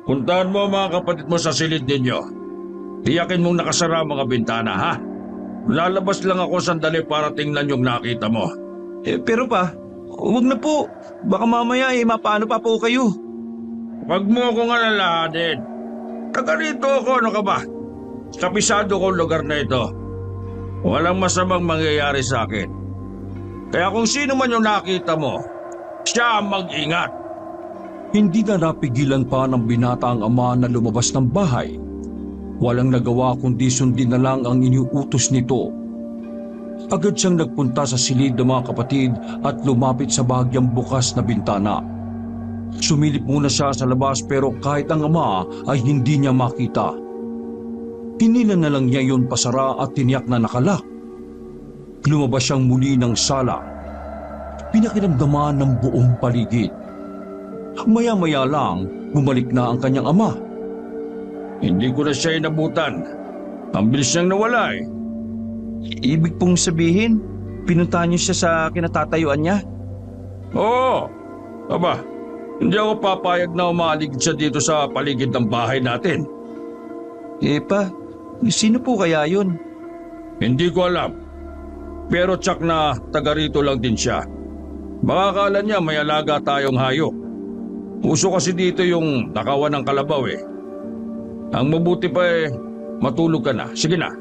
puntahan mo ang mga kapatid mo sa silid ninyo. Tiyakin mong nakasara ang mga bintana, ha? Lalabas lang ako sandali para tingnan yung nakita mo. Pero pa, huwag na po. Baka mamaya mapaano pa po kayo. Huwag mo akong alalahanin. Taga rito ako, ano ka ba? Kapisado ko lugar na ito. Walang masamang mangyayari sa akin. Kaya kung sino man yung nakita mo, Siya ang mag-ingat. Hindi na napigilan pa ng binata ang ama na lumabas ng bahay. Walang nagawa kundi sundin na lang ang iniuutos nito. Agad siyang nagpunta sa silid ng mga kapatid at lumapit sa bahagyang bukas na bintana. Sumilip muna siya sa labas pero kahit ang ama ay hindi niya makita. Hinila na lang niya yun pasara at tiniyak na nakalak. Lumabas siyang muli ng sala. Pinakiramdaman ng buong paligid. Maya-maya lang, bumalik na ang kanyang ama. Hindi ko na siya inabutan. Ang bilis niyang nawala eh. Ibig pong sabihin, pinuntahan niyo siya sa kinatatayuan niya? Oo. Aba, hindi ako papayag na umaligid siya dito sa paligid ng bahay natin. Pa, sino po kaya yun? Hindi ko alam. Pero tsak na taga rito lang din siya. Baka akala niya may alaga tayong hayop. Uso kasi dito yung nakawan ng kalabaw eh. Ang mabuti pa eh, matulog ka na. Sige na.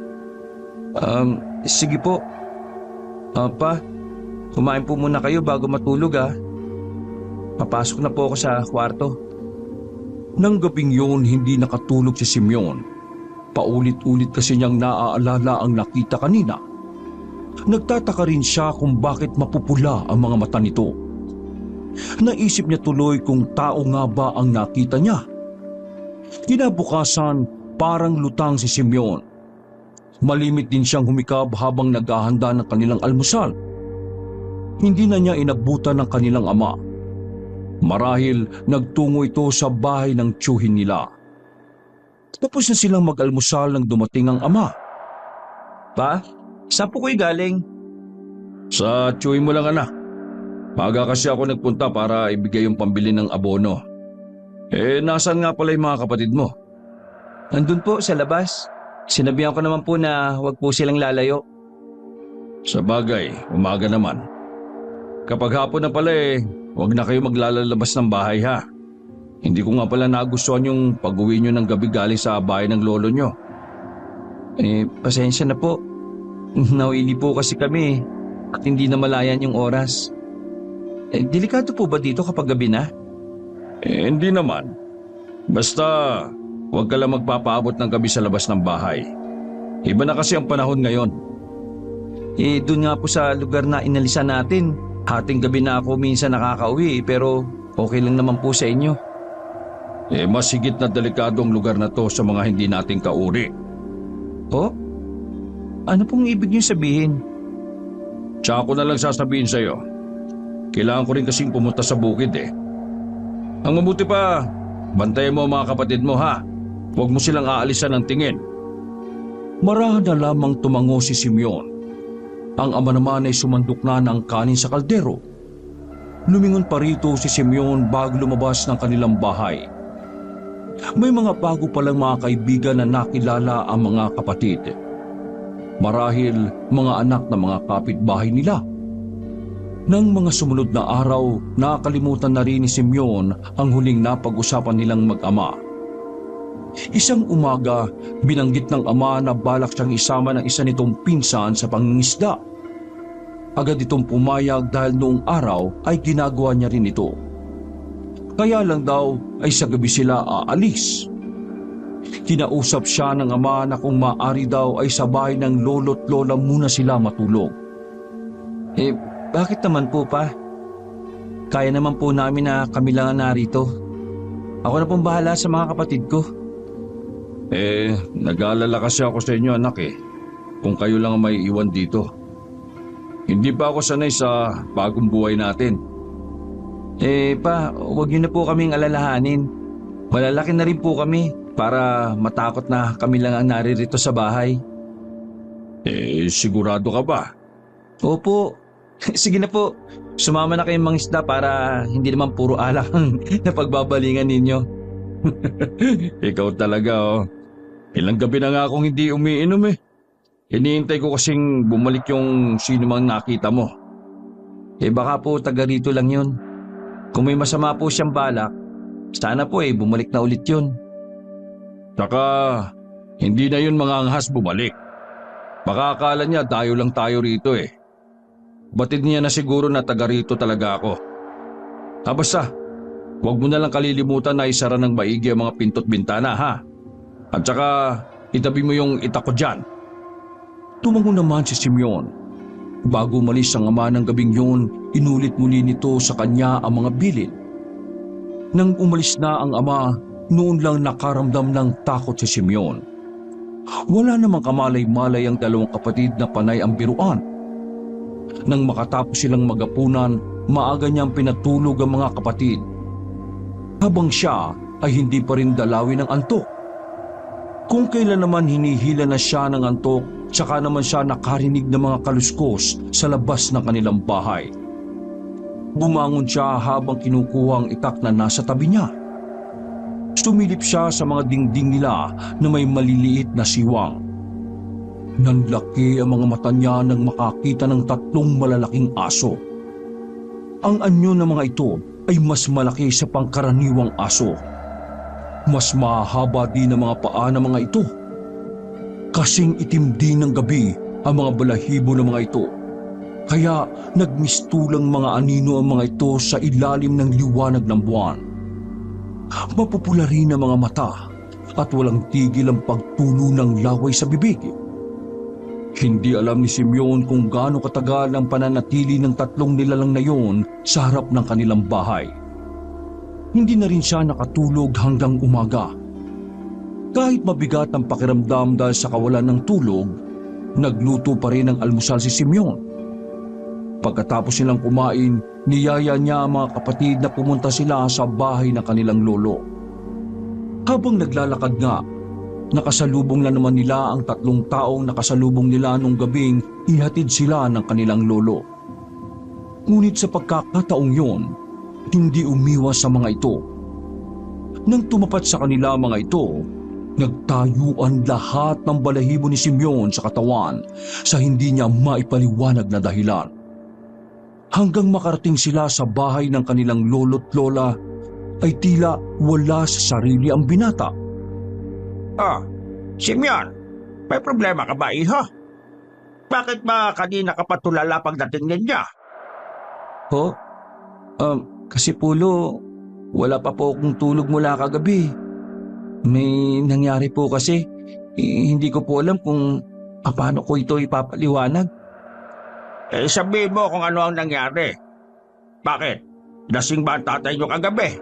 Sige po. Pa, kumain po muna kayo bago matulog ah. Papasok na po ako sa kwarto. Nang gabing yun, hindi nakatulog si Simeon. Paulit-ulit kasi niyang naaalala ang nakita kanina. Nagtataka rin siya kung bakit mapupula ang mga mata nito. Naisip niya tuloy kung tao nga ba ang nakita niya. Kinabukasan, parang lutang si Simeon. Malimit din siyang humikab habang naghahanda ng kanilang almusal. Hindi na niya inabutan ng kanilang ama. Marahil nagtungo ito sa bahay ng tiyuhin nila. Tapos na silang mag-almusal nang dumating ang ama. Pa, saan po kayo galing? Sa tiyuhin mo lang anak. Maaga kasi ako nagpunta para ibigay yung pambili ng abono. Nasaan nga pala yung mga kapatid mo? Nandun po sa labas. Sinabihan ko naman po na huwag po silang lalayo. Sa bagay, umaga naman. Kapag hapon na pala huwag na kayo maglalabas ng bahay ha. Hindi ko nga pala nagustuhan yung pag-uwi nyo ng gabi galing sa bahay ng lolo nyo. Pasensya na po. Nauili po kasi kami at hindi na malayan yung oras. Delikado po ba dito kapag gabi na? Hindi naman. Basta huwag ka lang magpapaabot ng gabi sa labas ng bahay. Iba na kasi ang panahon ngayon. Doon nga po sa lugar na inalisan natin. Hating gabi na ako minsan nakakauwi pero okay lang naman po sa inyo. Mas higit na delikado ang lugar na to sa mga hindi nating kauri. Oh? Ano pong ibig niyo sabihin? Tsaka ko na lang sasabihin sa'yo. Kailangan ko rin kasing pumunta sa bukid eh. Ang mabuti pa, bantayan mo ang mga kapatid mo ha. Huwag mo silang aalisan ng tingin. Marahan na lamang tumango si Simeon. Ang ama naman ay sumandok na ng kanin sa kaldero. Lumingon pa rito si Simeon bago lumabas ng kanilang bahay. May mga bago palang mga kaibigan na nakilala ang mga kapatid. Marahil mga anak na mga kapitbahay nila. Nang mga sumunod na araw, nakalimutan na rin ni Simeon ang huling napag-usapan nilang mag-ama. Isang umaga, binanggit ng ama na balak siyang isama ng isa nitong pinsan sa pangingisda. Agad itong pumayag dahil noong araw ay ginagawa niya rin ito. Kaya lang daw ay sa gabi sila aalis. Kinausap siya ng ama na kung maaari daw ay sa bahay ng lolo't lola muna sila matulog. Bakit naman po pa? Kaya naman po namin na kami lang ang narito. Ako na pong bahala sa mga kapatid ko. Nag-aalala kasi ako sa inyo anak kung kayo lang ang may iwan dito. Hindi pa ako sanay sa bagong buhay natin. Pa, huwag niyo na po kaming alalahanin. Malalaki na rin po kami para matakot na kami lang ang naririto sa bahay. Sigurado ka ba? Opo. Sige na po. Sumama na kayong mangisda para hindi naman puro alak ang napagbabalingan ninyo. Ikaw talaga Ilang gabi na nga akong hindi umiinom Hinihintay ko kasing bumalik yung sino mang nakita mo. Baka po taga rito lang yun. Kung may masama po siyang balak, sana po bumalik na ulit yun. Saka hindi na yun mga anghas bumalik. Baka akala niya dayo lang tayo rito Batid niya na siguro na taga rito talaga ako. Basta, huwag mo na lang kalilimutan na isara ng maigi ang mga pinto't bintana, ha? At saka, itabi mo yung itak ko dyan. Tumango naman si Simeon. Bago umalis ang ama ng gabing yun, inulit muli nito sa kanya ang mga bilin. Nang umalis na ang ama, noon lang nakaramdam ng takot si Simeon. Wala namang kamalay-malay ang dalawang kapatid na panay ang biruan. Nang makatapos silang magapunan, maaga niyang pinatulog ang mga kapatid. Habang siya ay hindi pa rin dalawin ng antok. Kung kailan naman hinihila na siya ng antok, saka naman siya nakarinig ng mga kaluskos sa labas ng kanilang bahay. Bumangon siya habang kinukuha ang itak na nasa tabi niya. Sumilip siya sa mga dingding nila na may maliliit na siwang. Nanlaki ang mga mata niya nang makakita ng 3 malalaking aso. Ang anyo ng mga ito ay mas malaki sa pangkaraniwang aso. Mas mahaba din ang mga paa ng mga ito. Kasing itim din ng gabi ang mga balahibo ng mga ito. Kaya nagmistulang mga anino ang mga ito sa ilalim ng liwanag ng buwan. Mapupula rin ang mga mata at walang tigil ang pagtulo ng laway sa bibig. Hindi alam ni Simeon kung gaano katagal ang pananatili ng 3 nilalang na yon sa harap ng kanilang bahay. Hindi na rin siya nakatulog hanggang umaga. Kahit mabigat ang pakiramdam dahil sa kawalan ng tulog, nagluto pa rin ng almusal si Simeon. Pagkatapos nilang kumain, niyaya niya ang mga kapatid na pumunta sila sa bahay ng kanilang lolo. Habang naglalakad nga, nakasalubong na naman nila ang 3 taong nakasalubong nila nung gabing ihatid sila ng kanilang lolo. Ngunit sa pagkakataong yon, hindi umiwas sa mga ito. Nang tumapat sa kanila mga ito, nagtayuan lahat ng balahibo ni Simeon sa katawan sa hindi niya maipaliwanag na dahilan. Hanggang makarating sila sa bahay ng kanilang lolo't lola, ay tila wala sa sarili ang binata. Simeon, may problema ka ba, iho? Bakit ba kanina ka patulala pagdating ninyo? Ho? Kasi Pulo, wala pa po akong tulog mula kagabi. May nangyari po kasi, hindi ko po alam kung paano ko ito ipapaliwanag. Sabihin mo kung ano ang nangyari. Bakit? Lasing ba ang tatay niyo kagabi?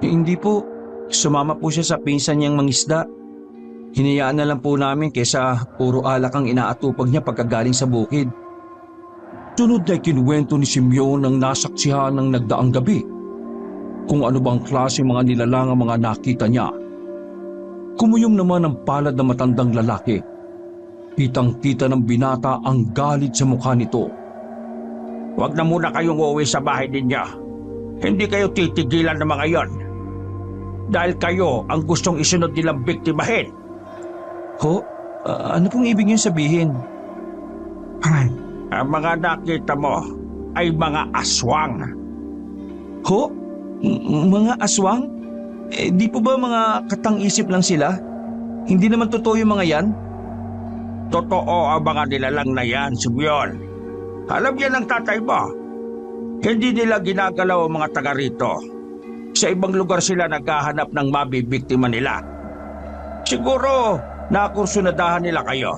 Hindi po, sumama po siya sa pinsan niyang mangisda. Hinayaan na lang po namin kaysa puro alak ang inaatupag niya pagkagaling sa bukid. Sunod na ikinuwento ni Simeon ang nasaksihan ng nagdaang gabi. Kung ano bang klase mga nilalang ang mga nakita niya. Kumuyom naman ang palad na matandang lalaki. Kitang-kita ng binata ang galit sa mukha nito. Huwag na muna kayong uuwi sa bahay ninyo. Hindi kayo titigilan ng mga yon. Dahil kayo ang gustong isunod nilang biktimahin. Ho? Ano pong ibig niyong sabihin? Ang mga nakita mo ay mga aswang. Ho? Mga aswang? Di po ba mga katang-isip lang sila? Hindi naman totoo yung mga yan? Totoo ang mga nilalang na yan, Simeon. Alam yan ng tatay mo. Hindi nila ginagalaw ang mga taga rito. Sa ibang lugar sila naghahanap ng mabibiktima nila. Siguro nakursunadahan nila kayo.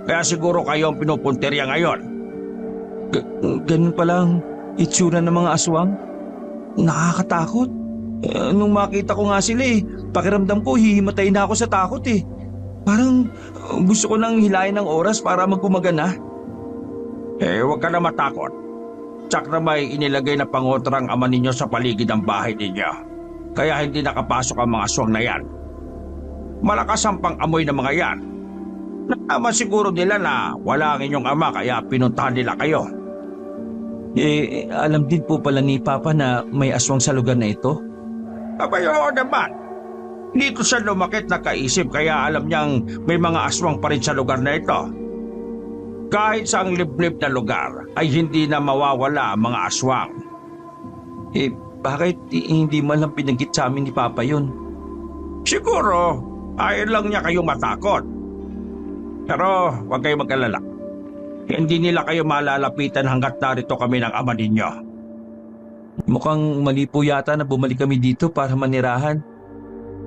Kaya siguro kayo ang pinupuntirya ngayon. Ganun palang itsura ng mga aswang? Nakakatakot. Nung makita ko nga sila pakiramdam ko hihimatay na ako sa takot . Parang gusto ko nang hilahin ng oras para magkumaga na. Huwag ka na matakot. Tsak na may inilagay na pangotrang ama ninyo sa paligid ng bahay ninyo. Kaya hindi nakapasok ang mga aswang na yan. Malakas ang pang-amoy ng mga yan. Naman siguro nila na wala ang inyong ama kaya pinuntahan nila kayo. Alam din po pala ni Papa na may aswang sa lugar na ito? Abay, oo naman. Dito siya lumakit na kaisip kaya alam niyang may mga aswang pa rin sa lugar na ito. Kahit sa ang liblib na lugar ay hindi na mawawala ang mga aswang. Bakit hindi man lang pinanggit sa amin ni Papa yun? Siguro, ayaw lang niya kayong matakot. Pero huwag kayong mag-alala. Hindi nila kayo malalapitan hanggat narito kami ng ama ninyo. Mukhang mali po yata na bumalik kami dito para manirahan.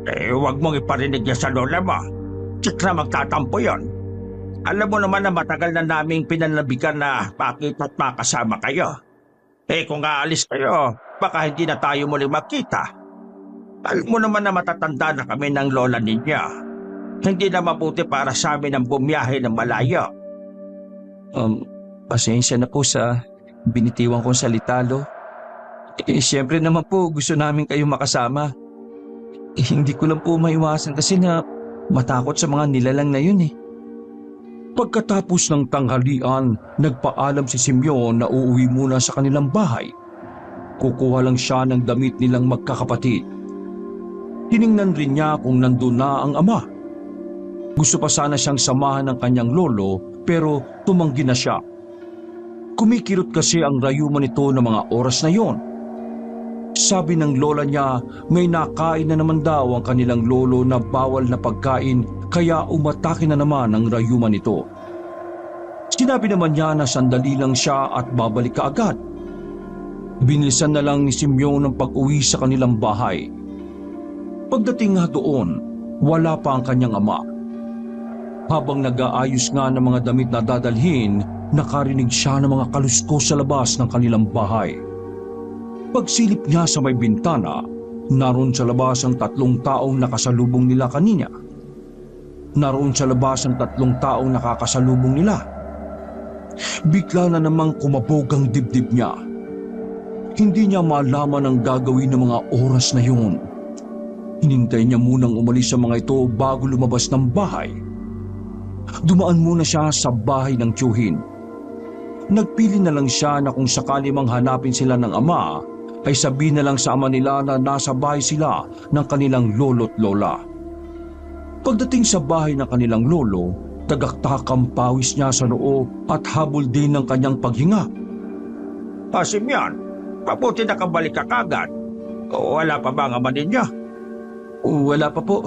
Huwag mong iparinig niya sa lola mo. Tsak na magtatampo yon. Alam mo naman na matagal na naming pinanabigan na makita at makasama kayo. Kung aalis kayo, baka hindi na tayo muling magkita. Alam mo naman na matatanda na kami ng lola ninyo. Hindi na mabuti para sa amin ang bumiyahe ng malayo. Pasensya na po sa binitiwan kong salita, Lo. Siyempre naman po gusto namin kayo makasama. Hindi ko lang po maiwasan kasi na matakot sa mga nilalang na yun eh. Pagkatapos ng tanghalian, nagpaalam si Simeon na uuwi muna sa kanilang bahay. Kukuha lang siya ng damit nilang magkakapatid. Tiningnan rin niya kung nandun na ang ama. Gusto pa sana siyang samahan ng kanyang lolo pero tumanggi na siya. Kumikirot kasi ang rayuman nito ng mga oras na yon. Sabi ng lola niya may nakain na naman daw ang kanilang lolo na bawal na pagkain kaya umatake na naman ang rayuman nito. Sinabi naman niya na sandali lang siya at babalik kaagad. Binilisan na lang ni Simeon ang pag-uwi sa kanilang bahay. Pagdating nga doon, wala pa ang kanyang ama. Habang nag-aayos nga ng mga damit na dadalhin, nakarinig siya ng mga kaluskos sa labas ng kanilang bahay. Pagsilip niya sa may bintana, naroon sa labas ang 3 taong nakasalubong nila kanina. Naroon sa labas ang 3 taong nakakasalubong nila. Bigla na namang kumabog ang dibdib niya. Hindi niya malaman ang gagawin ng mga oras na yun. Hinintay niya munang umalis sa mga ito bago lumabas ng bahay. Dumaan muna siya sa bahay ng tiyuhin. Nagpili na lang siya na kung sakali mang hanapin sila ng ama, ay sabihin na lang sa ama nila na nasa bahay sila ng kanilang lolo't lola. Pagdating sa bahay ng kanilang lolo, tagaktak ang pawis niya sa noo at habol din ng kanyang paghinga. Simeon, mabuti na kabalik ka kagad. Wala pa ba ang ama ninyo? Wala pa po.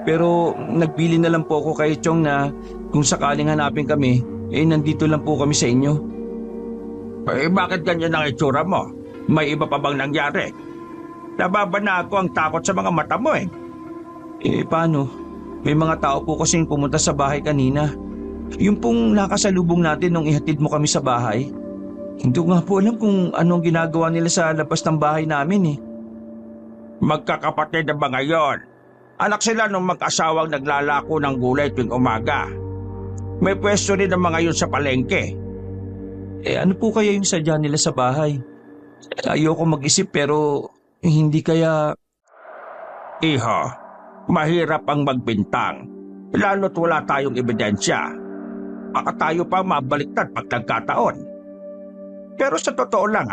Pero nagpili na lang po ako kay Chong na kung sakaling hanapin kami, nandito lang po kami sa inyo. Bakit ganyan ang itsura mo? May iba pa bang nangyari? Nababan na ako ang takot sa mga mata mo eh. Paano? May mga tao po kasing pumunta sa bahay kanina. Yung pong nakasalubong natin nung ihatid mo kami sa bahay. Hindi ko nga po alam kung anong ginagawa nila sa labas ng bahay namin eh. Magkakapatid na ba ngayon? Anak sila nung mag-asawang naglalako ng gulay tuwing umaga. May pwesto rin ang mga yun sa palengke. Ano po kaya yung sadya nila sa bahay? Ayoko mag-isip pero hindi kaya... Iho, mahirap ang magbintang. Lalo't wala tayong ebidensya. Baka tayo pa mabaliktad pag nagkataon. Pero sa totoo lang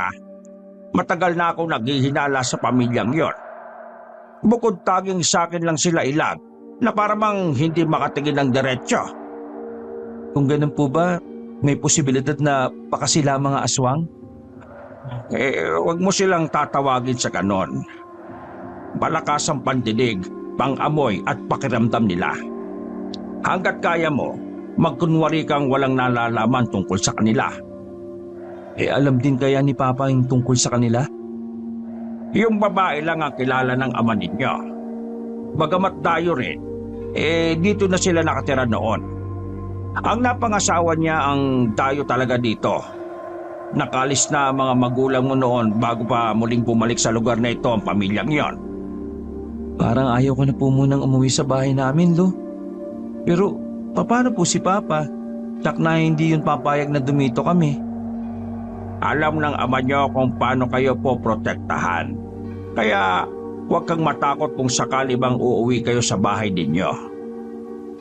matagal na akong naghihinala sa pamilyang yon. Bukod taging sa akin lang sila ilag na paramang hindi makatingin ng diretsyo. Kung ganun po ba, may posibilidad na baka sila mga aswang? Huwag mo silang tatawagin sa ganon. Malakas ang pandinig, pang-amoy at pakiramdam nila. Hanggat kaya mo, magkunwari kang walang nalalaman tungkol sa kanila. Alam din kaya ni Papa yung tungkol sa kanila? Yung babae lang ang kilala ng ama ninyo. Bagamat dayo rin, dito na sila nakatira noon. Ang napangasawa niya ang dayo talaga dito. Nakalis na mga magulang mo noon bago pa muling bumalik sa lugar na ito ang pamilyang yon. Parang ayaw ko na po munang umuwi sa bahay namin, Lo. Pero paano po si Papa? Tsak na hindi yun papayag na dumito kami. Alam ng ama niyo kung paano kayo po protektahan. Kaya huwag kang matakot kung sakali bang uuwi kayo sa bahay ninyo.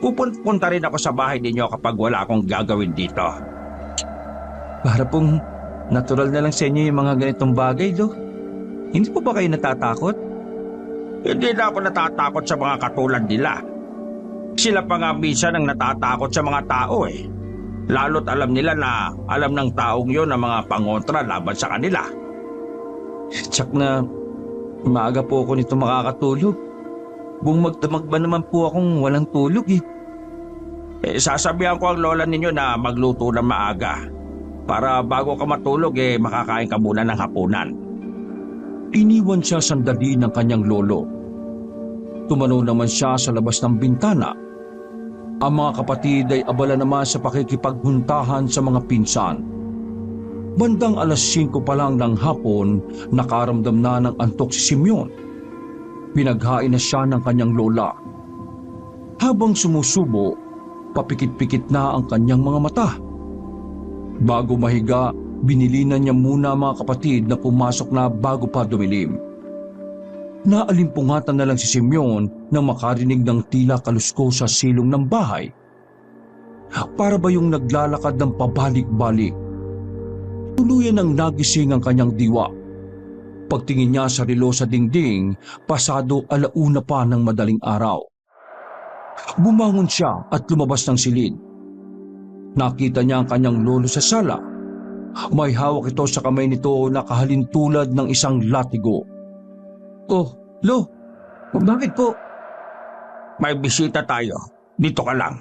Pupunta rin ako sa bahay ninyo kapag wala akong gagawin dito. Para pong natural na lang sa inyo yung mga ganitong bagay, Lo. Hindi po ba kayo natatakot? Hindi na ako natatakot sa mga katulad nila. Sila pa nga minsan ang natatakot sa mga tao eh. Lalo't alam nila na alam ng taong yon ang mga pangontra laban sa kanila. Tsak na maaga po ako nito makakatulog. Buong magdamag ba naman po akong walang tulog eh. Sasabihan ko ang lola ninyo na magluto ng maaga. Para bago ka matulog makakain ka muna ng hapunan. Iniwan siya sandali ng kanyang lolo. Tumanaw naman siya sa labas ng bintana. Ang mga kapatid ay abala naman sa pakikipaghuntahan sa mga pinsan. Bandang alas 5 pa lang ng hapon, nakaramdam na ng antok si Simeon. Pinaghain na siya ng kanyang lola. Habang sumusubo, papikit-pikit na ang kanyang mga mata. Bago mahiga, binilinan niya muna mga kapatid na pumasok na bago pa dumilim. Naalimpungatan na lang si Simeon nang makarinig ng tila kalusko sa silong ng bahay. Para ba yung naglalakad ng pabalik-balik? Tuluyan ang nagising ang kanyang diwa. Pagtingin niya sa relo sa dingding, pasado 1:00 pa ng madaling araw. Bumangon siya at lumabas ng silid. Nakita niya ang kanyang lolo sa sala. May hawak ito sa kamay nito na kahalintulad ng isang latigo. Oh, Lo, bakit po? May bisita tayo. Dito ka lang.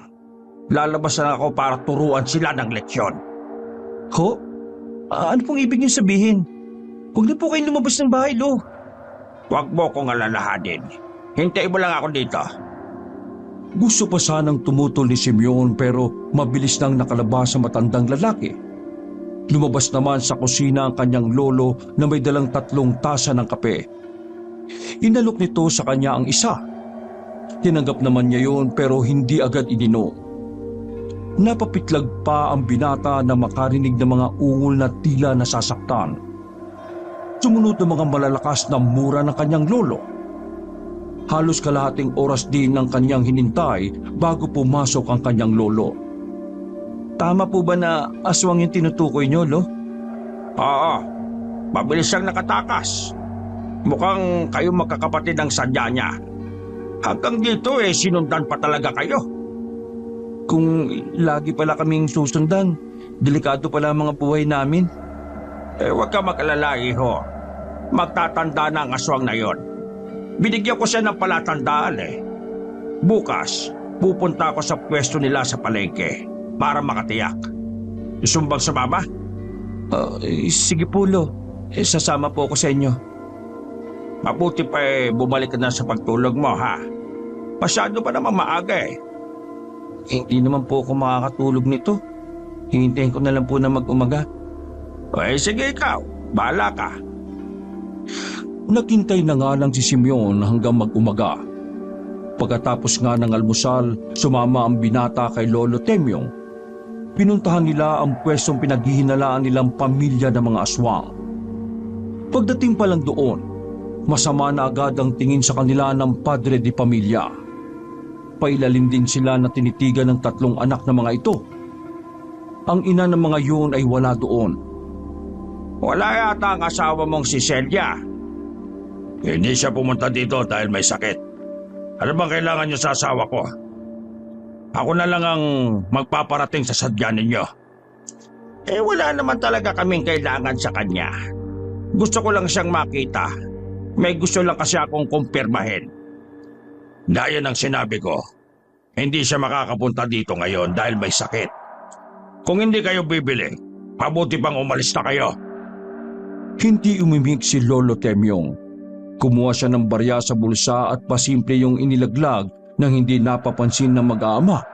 Lalabas na ako para turuan sila ng leksyon. Ho? Ano pong ibig niyo sabihin? Huwag na po kayong lumabas ng bahay, Lo. Huwag mo kong alalahanin. Hintayin mo lang ako dito. Gusto pa sanang tumutol ni Simeon pero mabilis nang nakalabas ang matandang lalaki. Lumabas naman sa kusina ang kanyang lolo na may dalang 3 tasa ng kape. Inalok nito sa kanya ang isa. Tinanggap naman niya yun pero hindi agad ininom. Napapitlag pa ang binata na makarinig ng mga ungol na tila nasasaktan. Sumunod ng mga malalakas na mura ng kanyang lolo. Halos kalahating oras din ng kanyang hinintay bago pumasok ang kanyang lolo. Tama po ba na aswang yung tinutukoy niyo, Lo? Oo. Mabilis siyang nakatakas. Mukhang kayo magkakapatid ang sadya niya. Hanggang dito sinundan pa talaga kayo. Kung lagi pala kaming susundan, delikado pala ang mga buhay namin. Huwag ka mag-alala, iho. Magtatanda na ang aswang na yon. Binigyan ko siya ng palatandaan Bukas, pupunta ako sa pwesto nila sa palengke para makatiyak. Isumbang sa mama? Sige po, Lo. Sasama po ako sa inyo. Mabuti pa bumalik ka na sa pagtulog mo, ha? Masyado pa naman maaga Hindi naman po ako makakatulog nito. Hihintayin ko na lang po na mag-umaga. Sige ikaw. Bahala ka. Nakintay na nga lang si Simeon hanggang mag-umaga. Pagkatapos nga ng almusal, sumama ang binata kay Lolo Temyong. Pinuntahan nila ang pwestong pinaghihinalaan nilang pamilya ng mga aswang. Pagdating pa lang doon, masama na agad ang tingin sa kanila ng padre di pamilya. Pailalim din sila na tinitigan ng 3 anak na mga ito. Ang ina ng mga yun ay wala doon. Wala yata ang asawa mong si Celia. Hindi siya pumunta dito dahil may sakit. Ano bang kailangan niyo sa asawa ko? Ako na lang ang magpaparating sa sadya ninyo. Wala naman talaga kaming kailangan sa kanya. Gusto ko lang siyang makita. May gusto lang kasi akong kumpirmahin. Gaya ng sinabi ko, hindi siya makakapunta dito ngayon dahil may sakit. Kung hindi kayo bibili, mabuti pang umalis na kayo. Hindi umimik si Lolo Temyong. Kumuha siya ng barya sa bulsa at pasimple yung inilaglag nang hindi napapansin ng mag-aama.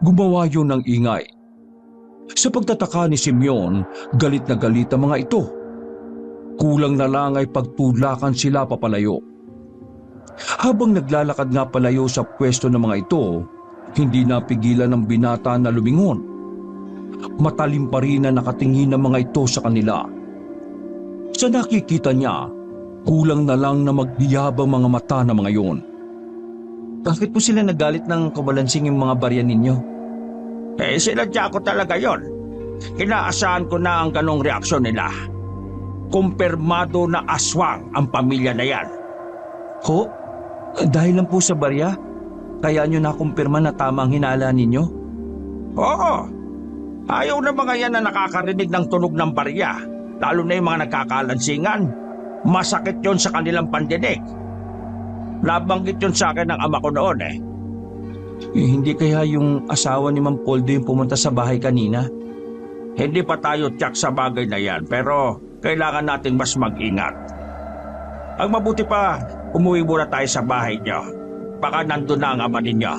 Gumawa yun ng ingay. Sa pagtataka ni Simeon, galit na galit ang mga ito. Kulang na lang ay pagtulakan sila papalayo. Habang naglalakad nga palayo sa pwesto ng mga ito, hindi napigilan ng binata na lumingon. Matalim pa rin na nakatingin ng mga ito sa kanila. Sa nakikita niya, kulang na lang na magbiyabang mga mata ng mga yun. Bakit po sila nagalit ng kabalansing yung mga barya ninyo? Sinadya ko talaga yon. Inaasahan ko na ang ganong reaksyon nila. Kumpirmado na aswang ang pamilya na yan. Ho? Dahil lang po sa barya? Kaya nyo nakumpirma na tama ang hinala ninyo? Oo. Ayaw na mga yan na nakakarinig ng tunog ng barya. Lalo na yung mga nagkakalansingan. Masakit yon sa kanilang pandinig. Nabanggit yon sa akin ng ama ko noon Hindi kaya yung asawa ni Mang Poldo yung pumunta sa bahay kanina? Hindi pa tayo tiyak sa bagay na yan, pero kailangan natin mas mag-ingat. Ang mabuti pa, umuwi muna tayo sa bahay niyo. Baka nandun na ang ama ninyo.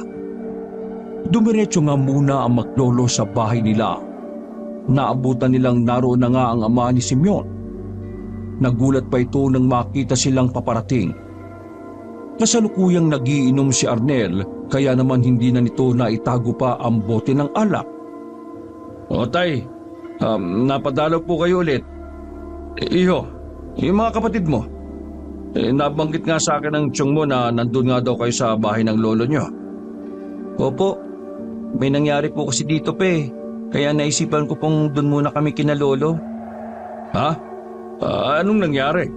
Dumiretso nga muna ang maglolo sa bahay nila. Naabutan nilang naroon na nga ang ama ni Simeon. Nagulat pa ito nang makita silang paparating. Kasalukuyang nagiinom si Arnel, kaya naman hindi na nito naitago pa ang bote ng alak. O tay, napadalaw po kayo ulit. Iho, yung mga kapatid mo. Nabanggit nga sa akin ng tiyong mo na nandun nga daw kayo sa bahay ng lolo nyo. Opo, may nangyari po kasi dito pe. Kaya naisipan ko pong dun muna kami kina lolo. Ha? Anong nangyari?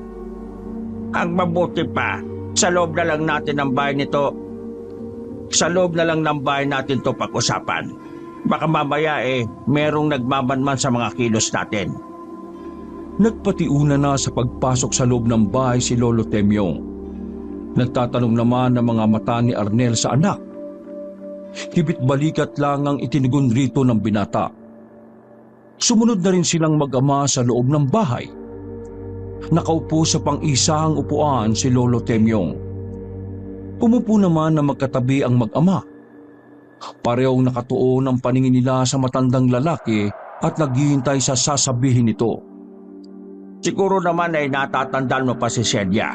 Ang mabuti pa, sa loob na lang natin ng bahay nito. Sa loob na lang ng bahay natin to pag-usapan. Baka mamaya merong nagmamanman sa mga kilos natin. Nagpatiuna na sa pagpasok sa loob ng bahay si Lolo Temyong. Nagtatanong naman ng mga mata ni Arnel sa anak. Hibit balikat lang ang itinigon rito ng binata. Sumunod na rin silang mag-ama sa loob ng bahay. Nakaupo sa pang-isang upuan si Lolo Temyong. Umupo naman na magkatabi ang mag-ama. Parehong nakatuon ang paningin nila sa matandang lalaki at naghihintay sa sasabihin nito. Siguro naman ay natatandaan mo pa si Celia.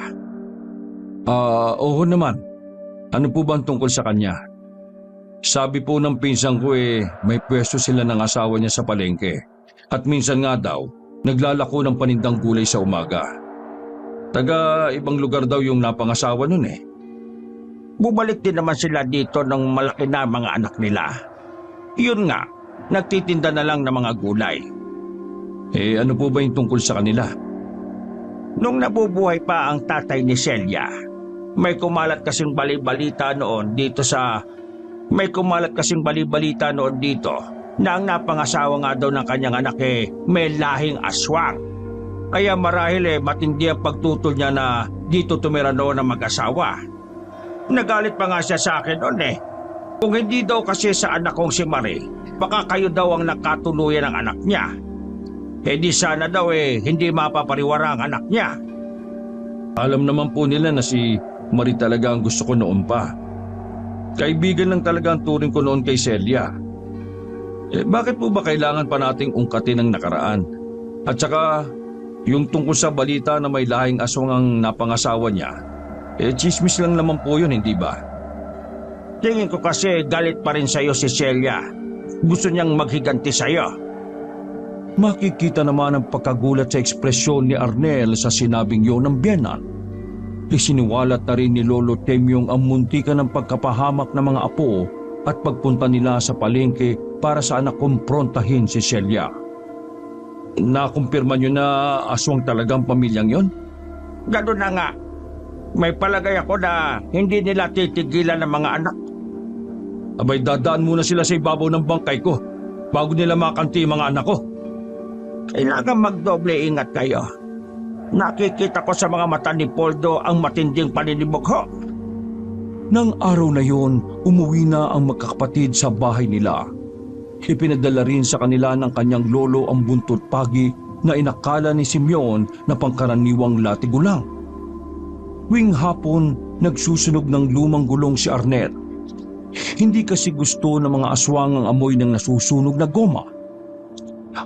Oo naman. Ano po ba ang tungkol sa kanya? Sabi po ng pinsan ko may pwesto sila ng asawa niya sa palengke. At minsan nga daw, naglalako ng panindang gulay sa umaga. Taga ibang lugar daw yung napangasawa nun Bumalik din naman sila dito ng malaki na mga anak nila. Yun nga, nagtitinda na lang ng mga gulay. Ano po ba yung tungkol sa kanila? Nung nabubuhay pa ang tatay ni Celia, may kumalat kasing bali-balita noon dito na ang napangasawa nga daw ng kanyang anak may lahing aswang. Kaya marahil matindi ang pagtutol niya na dito tumira noon ang mag-asawa. Nagalit pa nga siya sa akin noon Kung hindi daw kasi sa anak kong si Marie, baka kayo daw ang nakatuluyan ng anak niya. Di sana daw hindi mapapariwara ang anak niya. Alam naman po nila na si Marie talaga ang gusto ko noon pa. Kaibigan lang talaga ang turing ko noon kay Celia. Bakit po ba kailangan pa nating ungkatin ang nakaraan? At saka, yung tungkol sa balita na may lahing aswang ang napangasawa niya, chismis lang naman po yun, hindi ba? Tingin ko kasi galit pa rin sa'yo si Celia. Gusto niyang maghiganti sa'yo. Makikita naman ang pagkagulat sa ekspresyon ni Arnel sa sinabing yun ng biyenan. Isiniwalat na rin ni Lolo Temyong ang muntikan ng pagkapahamak ng mga apo at pagpunta nila sa palengke para sana kumprontahin si Celia. Nakumpirma niyo na aswang talagang pamilyang yon? Ganun na nga. May palagay ako na hindi nila titigilan ng mga anak. Abay, dadaan muna sila sa ibabaw ng bangkay ko bago nila makanti ang mga anak ko. Kailangan magdoble ingat kayo. Nakikita ko sa mga mata ni Poldo ang matinding paninibugho. Nang araw na yon, umuwi na ang magkakapatid sa bahay nila. Ipinadala rin sa kanila ng kanyang lolo ang buntot pagi na inakala ni Simeon na pangkaraniwang latigulang. Tuwing hapon, nagsusunog ng lumang gulong si Arnel. Hindi kasi gusto ng mga aswang ang amoy ng nasusunog na goma.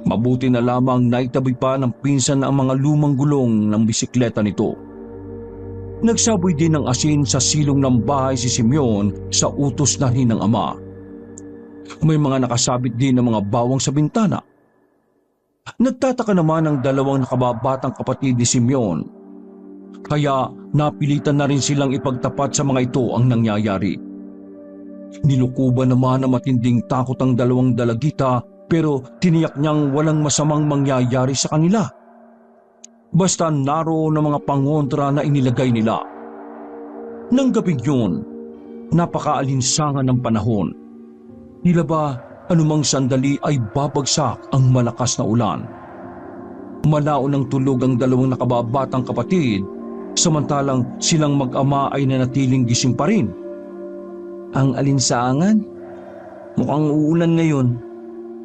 Mabuti na lamang naitabi pa ng pinsan ang mga lumang gulong ng bisikleta nito. Nagsaboy din ng asin sa silong ng bahay si Simeon sa utos na rin ng ama. May mga nakasabit din ng mga bawang sa bintana. Nagtataka naman ang dalawang nakababatang kapatid ni Simeon. Kaya napilitan na rin silang ipagtapat sa mga ito ang nangyayari. Nilukuban naman na matinding takot ang dalawang dalagita pero tiniyak niyang walang masamang mangyayari sa kanila. Basta naroon ng mga pangontra na inilagay nila. Nang gabing yun, napakaalinsangan ng panahon. Tila ba anumang sandali ay babagsak ang malakas na ulan. Malaon ng tulog ang dalawang nakababatang kapatid, samantalang silang mag-ama ay nanatiling gising pa rin. Ang alinsangan? Mukhang uulan ngayon.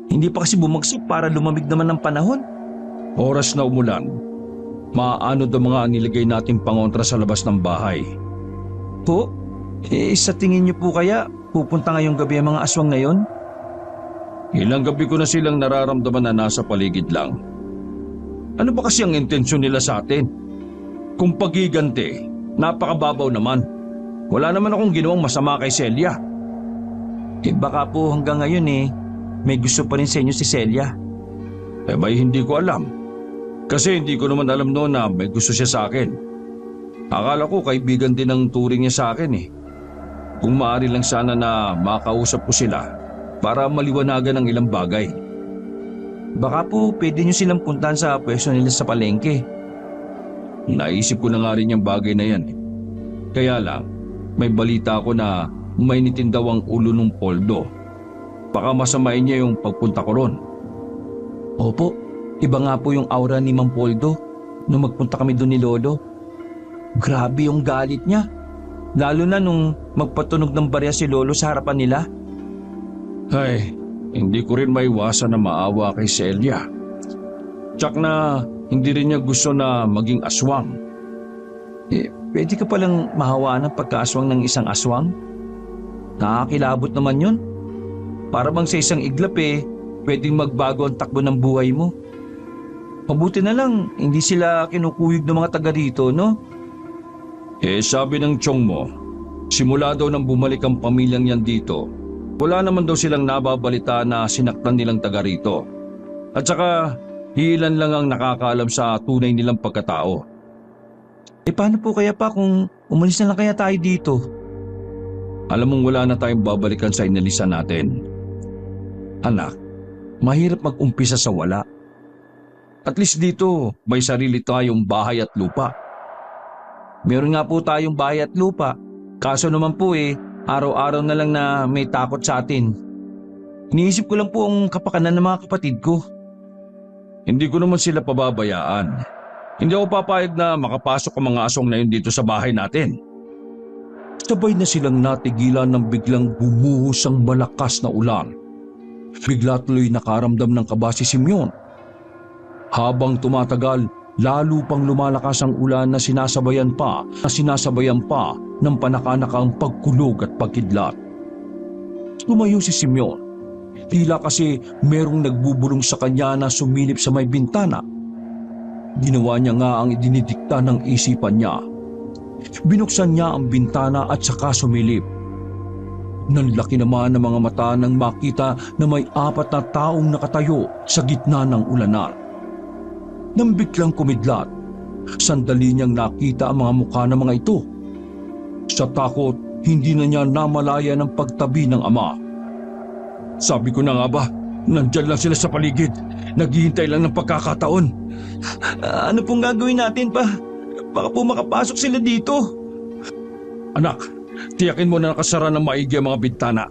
Hindi pa kasi bumagsak para lumamig naman ng panahon. Oras na umulan. Maano daw mga nilagay nating pangontra sa labas ng bahay. Po? Sa tingin niyo po kaya pupunta ngayong gabi ang mga aswang na yon? Ilang gabi ko na silang nararamdaman na nasa paligid lang. Ano ba kasi ang intensyon nila sa atin? Kung pagiganti, napakababaw naman. Wala naman akong ginawang masama kay Celia. Baka po hanggang ngayon may gusto pa rin sa inyo si Celia. May hindi ko alam. Kasi hindi ko naman alam noon na may gusto siya sa akin. Akala ko kaibigan din ang turing niya sa akin Kung maaari lang sana na makausap ko sila para maliwanagan ang ilang bagay. Baka po pwede nyo silang puntahan sa pwesto nila sa palengke. Naisip ko na nga rin yung bagay na yan. Kaya lang, may balita ako na mainitin daw ang ulo ng Poldo. Baka masamain niya yung pagpunta ko ron. Opo, iba nga po yung aura ni Mang Poldo nung magpunta kami doon ni Lolo. Grabe yung galit niya. Lalo na nung magpatunog ng barya si Lolo sa harapan nila. Ay, hindi ko rin maiwasan na maawa kay Celia. Tsak na hindi rin niya gusto na maging aswang. Pwede ka palang mahawaan ng pagkaaswang ng isang aswang? Nakakilabot naman yun. Para bang sa isang iglap pwedeng magbago ang takbo ng buhay mo. Mabuti na lang, hindi sila kinukuyog ng mga taga rito, no? Sabi ng tiyong mo, simula daw nang bumalik ang pamilyang yan dito, wala naman daw silang nababalita na sinaktan nilang taga rito. At saka, ilan lang ang nakakaalam sa tunay nilang pagkatao. Paano po kaya pa kung umalis na lang kaya tayo dito? Alam mong wala na tayong babalikan sa inalisan natin. Anak, mahirap mag-umpisa sa wala. At least dito, may sarili tayong bahay at lupa. Meron nga po tayong bahay at lupa. Kaso naman po araw-araw na lang na may takot sa atin. Iniisip ko lang po ang kapakanan ng mga kapatid ko. Hindi ko naman sila pababayaan. Hindi ako papayag na makapasok ang mga aswang na yun dito sa bahay natin. Sabay na silang natigilan ng biglang bumuhos ang malakas na ulan. Bigla tuloy nakaramdam ng kaba si Simeon. Habang tumatagal, lalo pang lumalakas ang ulan na sinasabayan pa ng panakanakang pagkulog at pagkidlat. Tumayo si Simeon. Tila kasi merong nagbubulong sa kanya na sumilip sa may bintana. Ginawa niya nga ang idinidikta ng isipan niya. Binuksan niya ang bintana at saka sumilip. Nanlaki naman ng mga mata nang makita na may 4 na taong nakatayo sa gitna ng ulanan. Nang biglang kumidlat, sandali niyang nakita ang mga mukha ng mga ito. Sa takot, hindi na niya namalaya ng pagtabi ng ama. Sabi ko na nga ba, nandyan lang sila sa paligid. Naghihintay lang ng pagkakataon. Ano pong gagawin natin pa? Baka po makapasok sila dito. Anak, tiyakin mo na nakasara ng maigi ang mga bintana.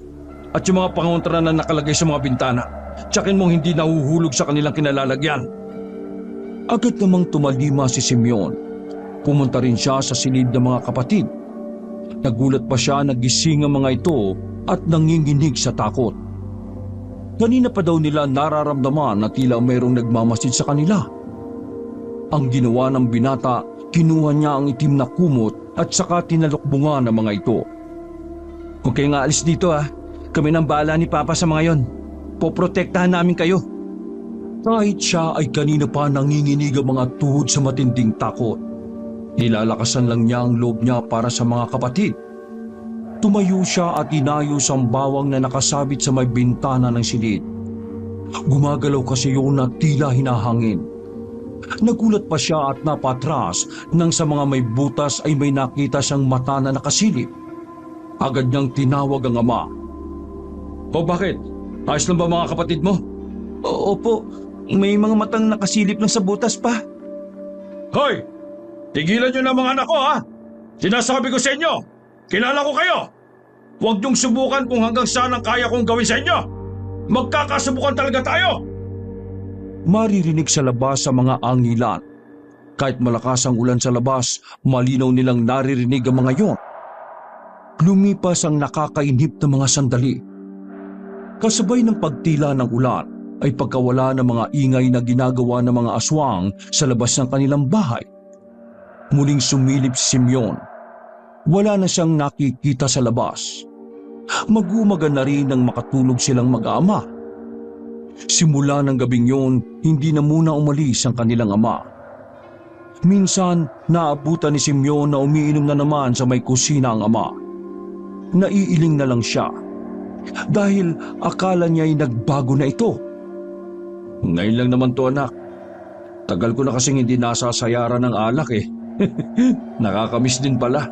At yung mga pangontra na nakalagay sa mga bintana, tiyakin mong hindi nahuhulog sa kanilang kinalalagyan. Agad namang tumalima si Simeon. Pumunta rin siya sa silid ng mga kapatid. Nagulat pa siya na gising ang mga ito at nanginginig sa takot. Kanina pa daw nila nararamdaman na tila mayroong nagmamasid sa kanila. Ang ginawa ng binata, kinuha niya ang itim na kumot at saka tinalokbungan ng mga ito. Huwag kayo nga alis dito Kami nang bahala ni Papa sa mga yon. Poprotektahan namin kayo. Kahit siya ay kanina pa nanginginig ang mga tuhod sa matinding takot. Nilalakasan lang niya ang loob niya para sa mga kapatid. Tumayo siya at inayos ang bawang na nakasabit sa may bintana ng silid. Gumagalaw kasi yun na tila hinahangin. Nagulat pa siya at napatras nang sa mga may butas ay may nakita siyang mata na nakasilip. Agad niyang tinawag ang ama. O bakit? Ayos lang ba mga kapatid mo? Opo, may mga matang nakasilip lang sa butas pa. Hoy! Tigilan niyo na mga anak ko Sinasabi ko sa inyo, kilala ko kayo. Huwag niyong subukan kung hanggang saan ang kaya kong gawin sa inyo. Magkakasubukan talaga tayo. Maririnig sa labas sa mga angilan. Kahit malakas ang ulan sa labas, malinaw nilang naririnig ang mga yon. Lumipas ang nakakainhip na mga sandali. Kasabay ng pagtila ng ulan ay pagkawala ng mga ingay na ginagawa ng mga aswang sa labas ng kanilang bahay. Muling sumilip si Simeon. Wala na siyang nakikita sa labas. Mag-umaga na rin nang makatulog silang mag-aama. Simula ng gabing yun, hindi na muna umalis ang kanilang ama. Minsan, naabutan ni Simeon na umiinom na naman sa may kusina ang ama. Naiiling na lang siya dahil akala niya'y nagbago na ito. Ngayon lang naman to, anak. Tagal ko na kasing hindi nasasayaran ng alak eh. Nakakamiss din pala.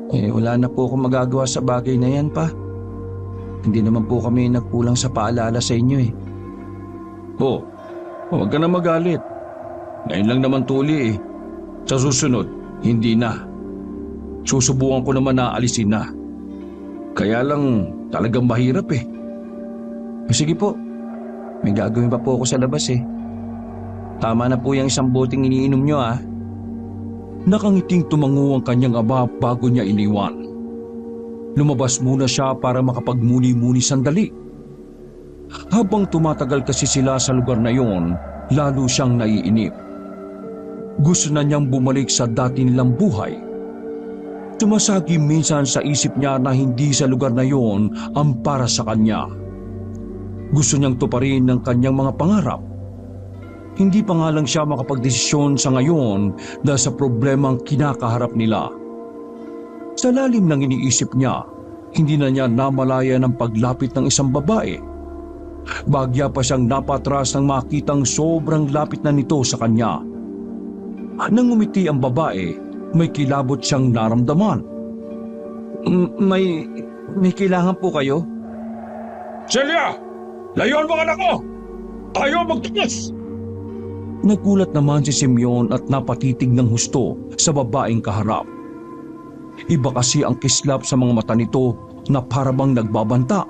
Wala na po akong magagawa sa bagay na yan, pa. Hindi naman po kami nagkulang sa paalala sa inyo eh. Huwag ka na magalit. Ngayon lang naman tuli eh. Sa susunod, hindi na. Susubukan ko naman na alisin na. Kaya lang talagang mahirap eh. Sige po, may gagawin pa po ako sa labas eh. Tama na po yung isang boteng iniinom nyo ah. Nakangiting tumango ang kanyang ama bago niya iniwan. Lumabas muna siya para makapagmuni-muni sandali. Habang tumatagal kasi sila sa lugar na yon, lalo siyang naiinip. Gusto na niyang bumalik sa dati nilang buhay. Tumasagi minsan sa isip niya na hindi sa lugar na yon ang para sa kanya. Gusto niyang tuparin ang kanyang mga pangarap. Hindi pa nga lang siya makapagdesisyon sa ngayon dahil sa problemang kinakaharap nila. Sa lalim ng iniisip niya, hindi na niya namalaya ng paglapit ng isang babae. Bagya pa siyang napatras nang makitang sobrang lapit na nito sa kanya. Nang umiti ang babae, may kilabot siyang naramdaman. May kailangan po kayo? Celia! Layuan mo anak ko! Ayaw magtukos! Nagulat naman si Simeon at napatitig ng husto sa babaeng kaharap. Iba kasi ang kislap sa mga mata nito na parabang nagbabanta.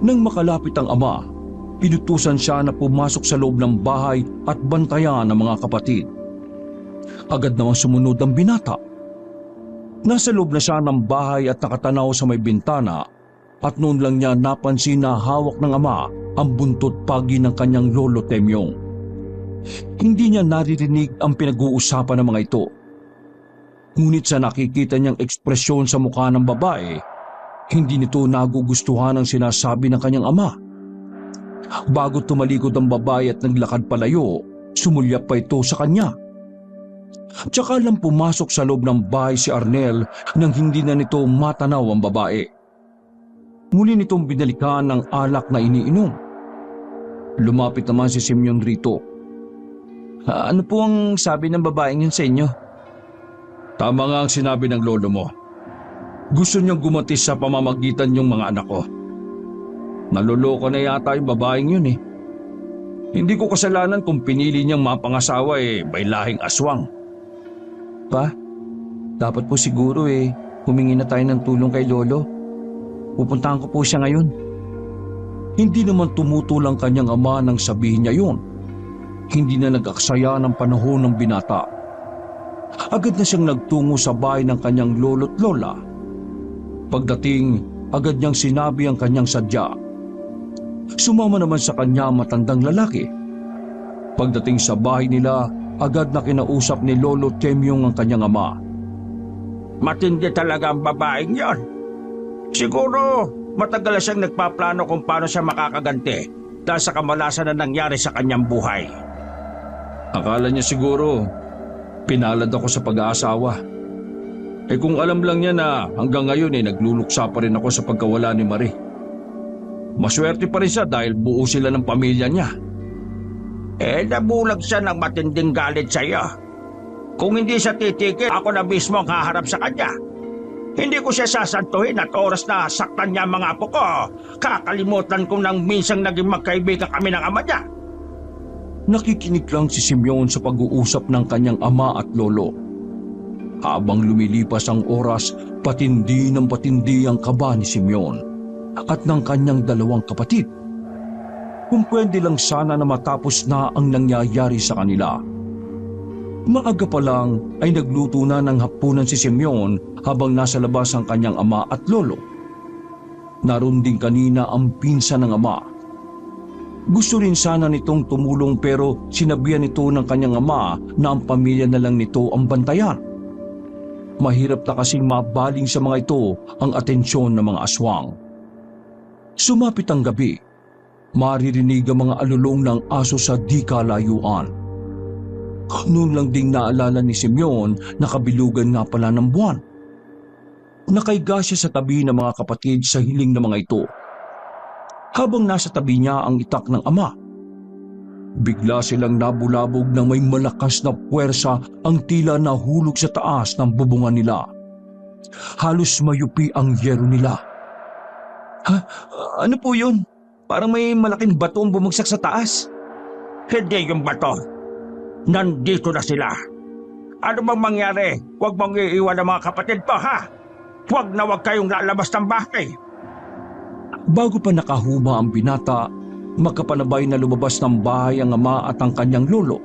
Nang makalapit ang ama, pinutusan siya na pumasok sa loob ng bahay at bantayan ang mga kapatid. Agad namang sumunod ang binata. Nasa loob na siya ng bahay at nakatanaw sa may bintana at noon lang niya napansin na hawak ng ama ang buntot pagi ng kanyang lolo Temyong. Hindi niya naririnig ang pinag-uusapan ng mga ito. Ngunit sa nakikita niyang ekspresyon sa mukha ng babae, hindi nito nagugustuhan ang sinasabi ng kanyang ama. Bago tumalikod ang babae at naglakad palayo, sumulyap pa ito sa kanya. Tsaka lang pumasok sa loob ng bahay si Arnel nang hindi na nito matanaw ang babae. Muli nitong binalikan ng alak na iniinom. Lumapit naman si Simeon rito. Ano po ang sabi ng babaeng yun sa inyo? Tama nga ang sinabi ng lolo mo. Gusto niyang gumatis sa pamamagitan yung mga anak ko. Naloloko na yata yung babaeng yun eh. Hindi ko kasalanan kung pinili niyang mapangasawa may lahing aswang. Pa, dapat po siguro humingi na tayo ng tulong kay lolo. Pupuntahan ko po siya ngayon. Hindi naman tumutulang kanyang ama nang sabihin niya yun. Hindi na nag-aksaya ng panahon ng binata. Agad na siyang nagtungo sa bahay ng kanyang lolo't lola. Pagdating, agad niyang sinabi ang kanyang sadya. Sumama naman sa kanya matandang lalaki. Pagdating sa bahay nila, agad na kinausap ni Lolo Temyong ang kanyang ama. Matindi talaga ang babaeng yon. Siguro matagal na siyang nagpaplano kung paano siya makakaganti dahil sa kamalasan na nangyari sa kanyang buhay. Akala niya siguro, pinalad ako sa pag-aasawa. Kung alam lang niya na hanggang ngayon nagluluksa pa rin ako sa pagkawala ni Marie. Maswerte pa rin siya dahil buo sila ng pamilya niya. Nabulag siya ng matinding galit sa iyo. Kung hindi siya titigil, ako na mismo ang haharap sa kanya. Hindi ko siya sasantuhin at oras na saktan niya ang mga apo ko. Kakalimutan ko nang minsang naging magkaibigan kami ng ama niya. Nakikinig lang si Simeon sa pag-uusap ng kanyang ama at lolo. Habang lumilipas ang oras, patindi ng patindi ang kaba ni Simeon at ng kanyang dalawang kapatid. Kung pwede lang sana na matapos na ang nangyayari sa kanila. Maaga pa lang ay nagluto na ng hapunan si Simeon habang nasa labas ang kanyang ama at lolo. Naroon din kanina ang pinsan ng ama. Gusto rin sana nitong tumulong pero sinabihan nito ng kanyang ama na ang pamilya na lang nito ang bantayan. Mahirap na kasing mabaling sa mga ito ang atensyon ng mga aswang. Sumapit ang gabi. Maririnig ang mga alulong ng aso sa di kalayuan. Noon lang ding naalala ni Simeon na kabilugan nga pala ng buwan. Nakaiga siya sa tabi ng mga kapatid sa hiling ng mga ito. Habang nasa tabi niya ang itak ng ama, bigla silang nabulabog na may malakas na puwersa ang tila nahulog sa taas ng bubungan nila. Halos mayupi ang yero nila. Ha? Ano po yun? Parang may malaking bato ang bumagsak sa taas. Hindi yung bato. Nandito na sila. Ano bang mangyari? Huwag mong iiwan ang mga kapatid pa, ha? Huwag na huwag kayong lalabas ng bahay. Bago pa nakahuma ang binata, magkapanabay na lumabas ng bahay ang ama at ang kanyang lolo.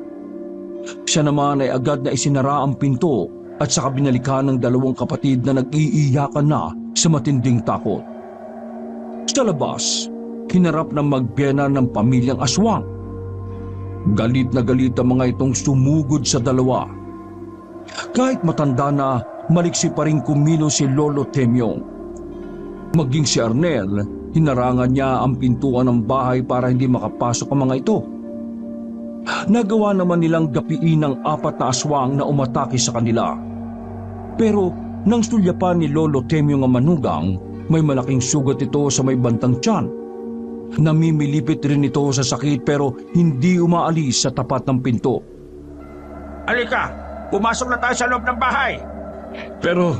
Siya naman ay agad na isinara ang pinto at saka binalikan ng dalawang kapatid na nag-iiyakan na sa matinding takot. Sa labas, hinarap ng magbiyena ng pamilyang aswang. Galit na galit ang mga itong sumugod sa dalawa. Kahit matanda na, maliksi pa rin kumilos si Lolo Temyong. Maging si Arnel, hinarangan niya ang pintuan ng bahay para hindi makapasok ang mga ito. Nagawa naman nilang gapiin ng 4 na aswang na umatake sa kanila. Pero nang sulyapan ni Lolo Temyong ang manugang, may malaking sugat ito sa may bantang tiyan. Namimilipit rin ito sa sakit pero hindi umaalis sa tapat ng pinto. Halika, pumasok na tayo sa loob ng bahay. Pero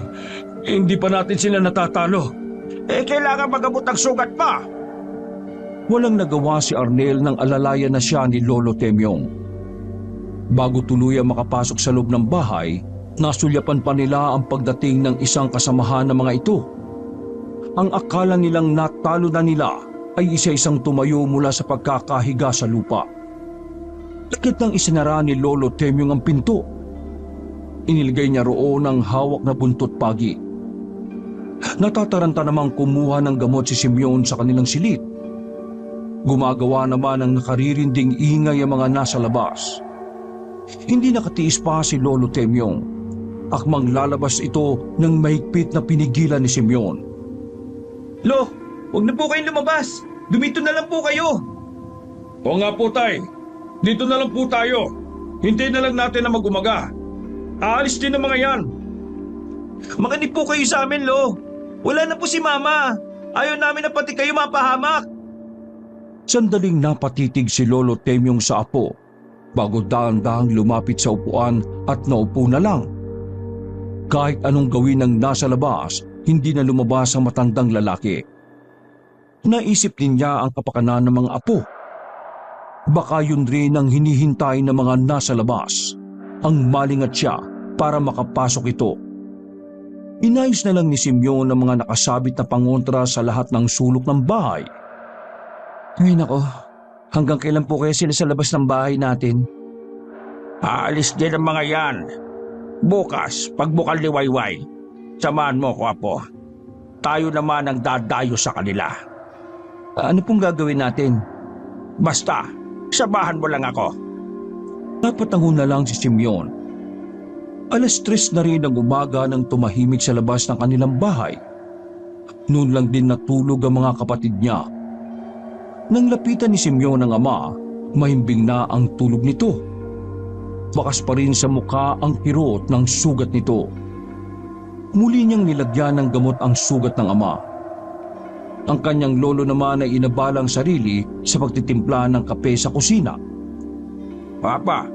hindi pa natin sila natatalo. Kailangan magabot ang sugat pa. Walang nagawa si Arnel nang alalayan na siya ni Lolo Temyong. Bago tuluyang makapasok sa loob ng bahay, nasulyapan pa nila ang pagdating ng isang kasamahan ng mga ito. Ang akala nilang natalo na nila ay isa-isang tumayo mula sa pagkakahiga sa lupa. Agad nang isinara ni Lolo Temyong ang pinto. Inilagay niya roon ang hawak na buntot pagi. Natataranta namang kumuha ng gamot si Simeon sa kanilang silid. Gumagawa naman ng nakaririnding ingay ang mga nasa labas. Hindi nakatiis pa si Lolo Temyong. Akmang lalabas ito ng mahigpit na pinigilan ni Simeon. Lo, huwag na po kayong lumabas. Dumito na lang po kayo. O nga po, tay. Dito na lang po tayo. Hintayin na lang natin na mag-umaga. Aalis din ang mga yan. Makinig po kayo sa amin, Lo. Wala na po si Mama. Ayaw namin na pati kayo mapahamak. Sandaling napatitig si Lolo Temyong sa apo bago dahan-dahang lumapit sa upuan at naupo na lang. Kahit anong gawin ng nasa labas, hindi na lumabas ang matandang lalaki. Naisip din niya ang kapakanan ng mga apo. Baka yun rin ang hinihintay ng mga nasa labas, ang malingat siya para makapasok ito. Inayos na lang ni Simeon ang mga nakasabit na pangontra sa lahat ng sulok ng bahay. Ay nako, hanggang kailan po kaya sila sa labas ng bahay natin? Aalis din ang mga yan. Bukas, pagbukal ni Wayway, samahan mo ko, apo. Tayo naman ang dadayo sa kanila. Ano pong gagawin natin? Basta, samahan mo lang ako. Napatango na lang si Simeon. 3:00 na rin ang umaga nang tumahimik sa labas ng kanilang bahay. Noon lang din natulog ang mga kapatid niya. Nang lapitan ni Simeon ang ama, mahimbing na ang tulog nito. Bakas pa rin sa mukha ang kirot ng sugat nito. Muli niyang nilagyan ng gamot ang sugat ng ama. Ang kanyang lolo naman ay inabalang sarili sa pagtitimpla ng kape sa kusina. Papa,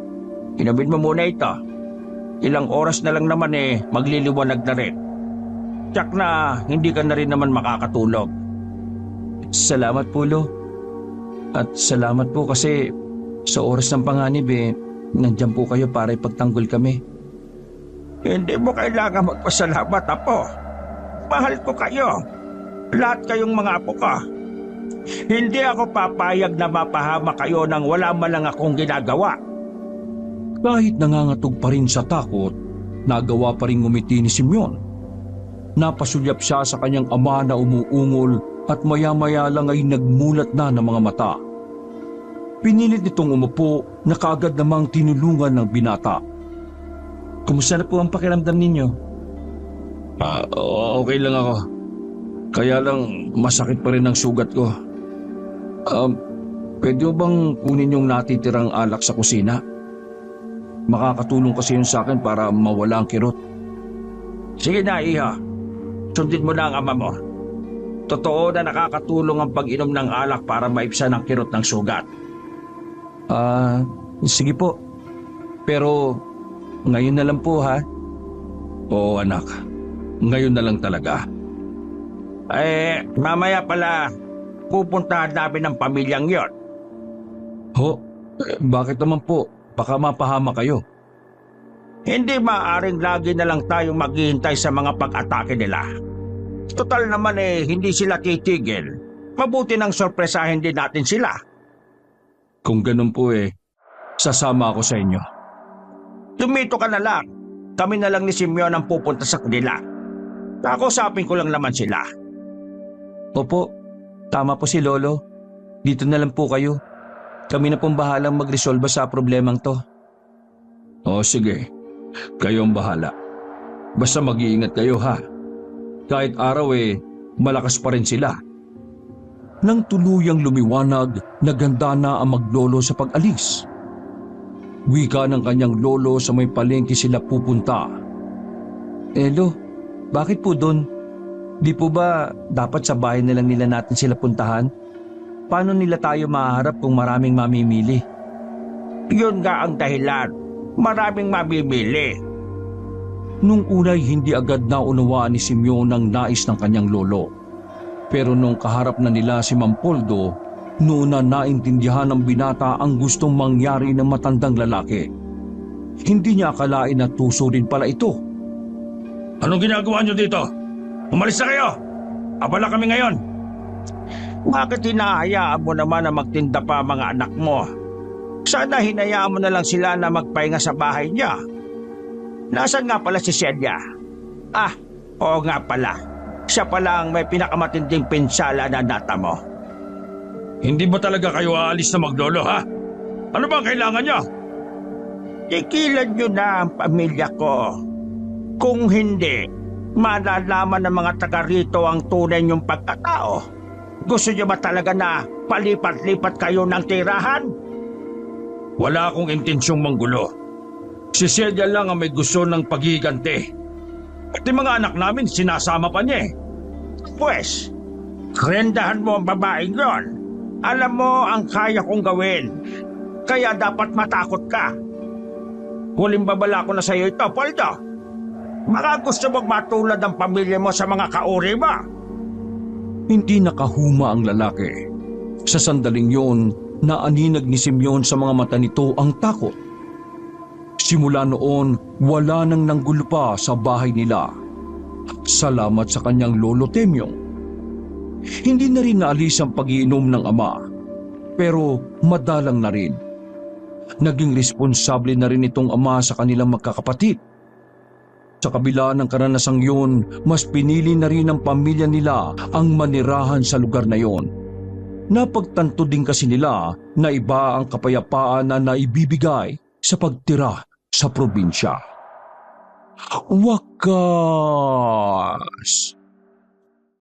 inabit mo muna ito. Ilang oras na lang naman magliliwanag na rin. Tiyak na hindi ka na rin naman makakatulog. Salamat po, Lo. At salamat po kasi sa oras ng panganib nandiyan po kayo para ipagtanggol kami. Hindi mo kailangan magpasalamat, apo. Mahal ko kayo. Lahat kayong mga apo ko. Hindi ako papayag na mapahama kayo nang wala man lang akong ginagawa. Kahit nangangatog pa rin sa takot, nagawa pa rin ngumiti ni Simeon. Napasulyap siya sa kanyang ama na umuungol at maya-maya lang ay nagmulat na ng mga mata. Pinilit nitong umupo na kaagad namang tinulungan ng binata. Kumusta na po ang pakiramdam ninyo? Okay lang ako. Kaya lang masakit pa rin ang sugat ko. Pwede mo bang kunin yung natitirang alak sa kusina? Makakatulong kasi yun sa akin para mawala ang kirot. Sige na, iha. Sundin mo na ang ama mo. Totoo na nakakatulong ang pag-inom ng alak para maibsan ang kirot ng sugat. Sige po. Pero ngayon na lang po ha. Oo anak, ngayon na lang talaga. Mamaya pala pupuntahan namin ng pamilyang yon. Bakit naman po? Baka mapahama kayo. Hindi maaaring lagi na lang tayong maghihintay sa mga pag-atake nila. Total naman hindi sila titigil. Mabuti nang sorpresahin din natin sila. Kung ganun po sasama ako sa inyo. Tumito ka na lang. Kami na lang ni Simeon ang pupunta sa kanila. Kakusapin ko lang naman sila. Opo, tama po si Lolo. Dito na lang po kayo. Kami na pong bahalang magresolba sa problemang to. Sige. Kayo ang bahala. Basta mag-iingat kayo ha. Kahit araw malakas pa rin sila. Nang tuluyang lumiwanag, naganda na ang maglolo sa pag-alis. Wika ng kanyang lolo sa may palengke sila pupunta. Lo, bakit po doon? Di po ba dapat sa bahay na lang nila natin sila puntahan? Paano nila tayo maharap kung maraming mamimili? Yun nga ang dahilan. Maraming mamimili. Nung unay hindi agad naunawaan ni Simeon ang nais ng kanyang lolo. Pero nung kaharap na nila si Mampoldo, noon na naintindihan ng binata ang gustong mangyari ng matandang lalaki. Hindi niya akalain na tuso din pala ito. Anong ginagawa niyo dito? Umalis na kayo! Abala kami ngayon! Bakit hinahayaan mo naman na magtinda pa ang mga anak mo? Sana hinayaan mo na lang sila na magpahinga sa bahay niya. Nasaan nga pala si Celia? Oo nga pala. Siya pala ang may pinakamatinding pinsala na data mo. Hindi ba talaga kayo aalis na maglolo, ha? Ano ba ang kailangan niyo? Tigilan niyo na ang pamilya ko. Kung hindi, malalaman ng mga taga rito ang tunay niyong pagkatao. Gusto niyo ba talaga na palipat-lipat kayo ng tirahan? Wala akong intensyong manggulo. Si Celia lang ang may gusto ng paghiganti. At yung mga anak namin, sinasama pa niya Pwes, rendahan mo ang babaeng yon. Alam mo ang kaya kong gawin. Kaya dapat matakot ka. Huling babala ko na sa iyo ito, Poldo. Baka gusto mong matulad ang pamilya mo sa mga kauri mo. Hindi nakahuma ang lalaki. Sa sandaling yon, naaninag ni Simeon sa mga mata nito ang takot. Simula noon, wala nang nanggulo pa sa bahay nila. Salamat sa kanyang lolo Temyong. Hindi na rin naalis ang pag-iinom ng ama, pero madalang na rin. Naging responsable na rin itong ama sa kanilang magkakapatid. Sa kabila ng karanasang yun, mas pinili na rin ng pamilya nila ang manirahan sa lugar na yon. Napagtanto din kasi nila na iba ang kapayapaan na naibibigay sa pagtira sa probinsya. Wakas!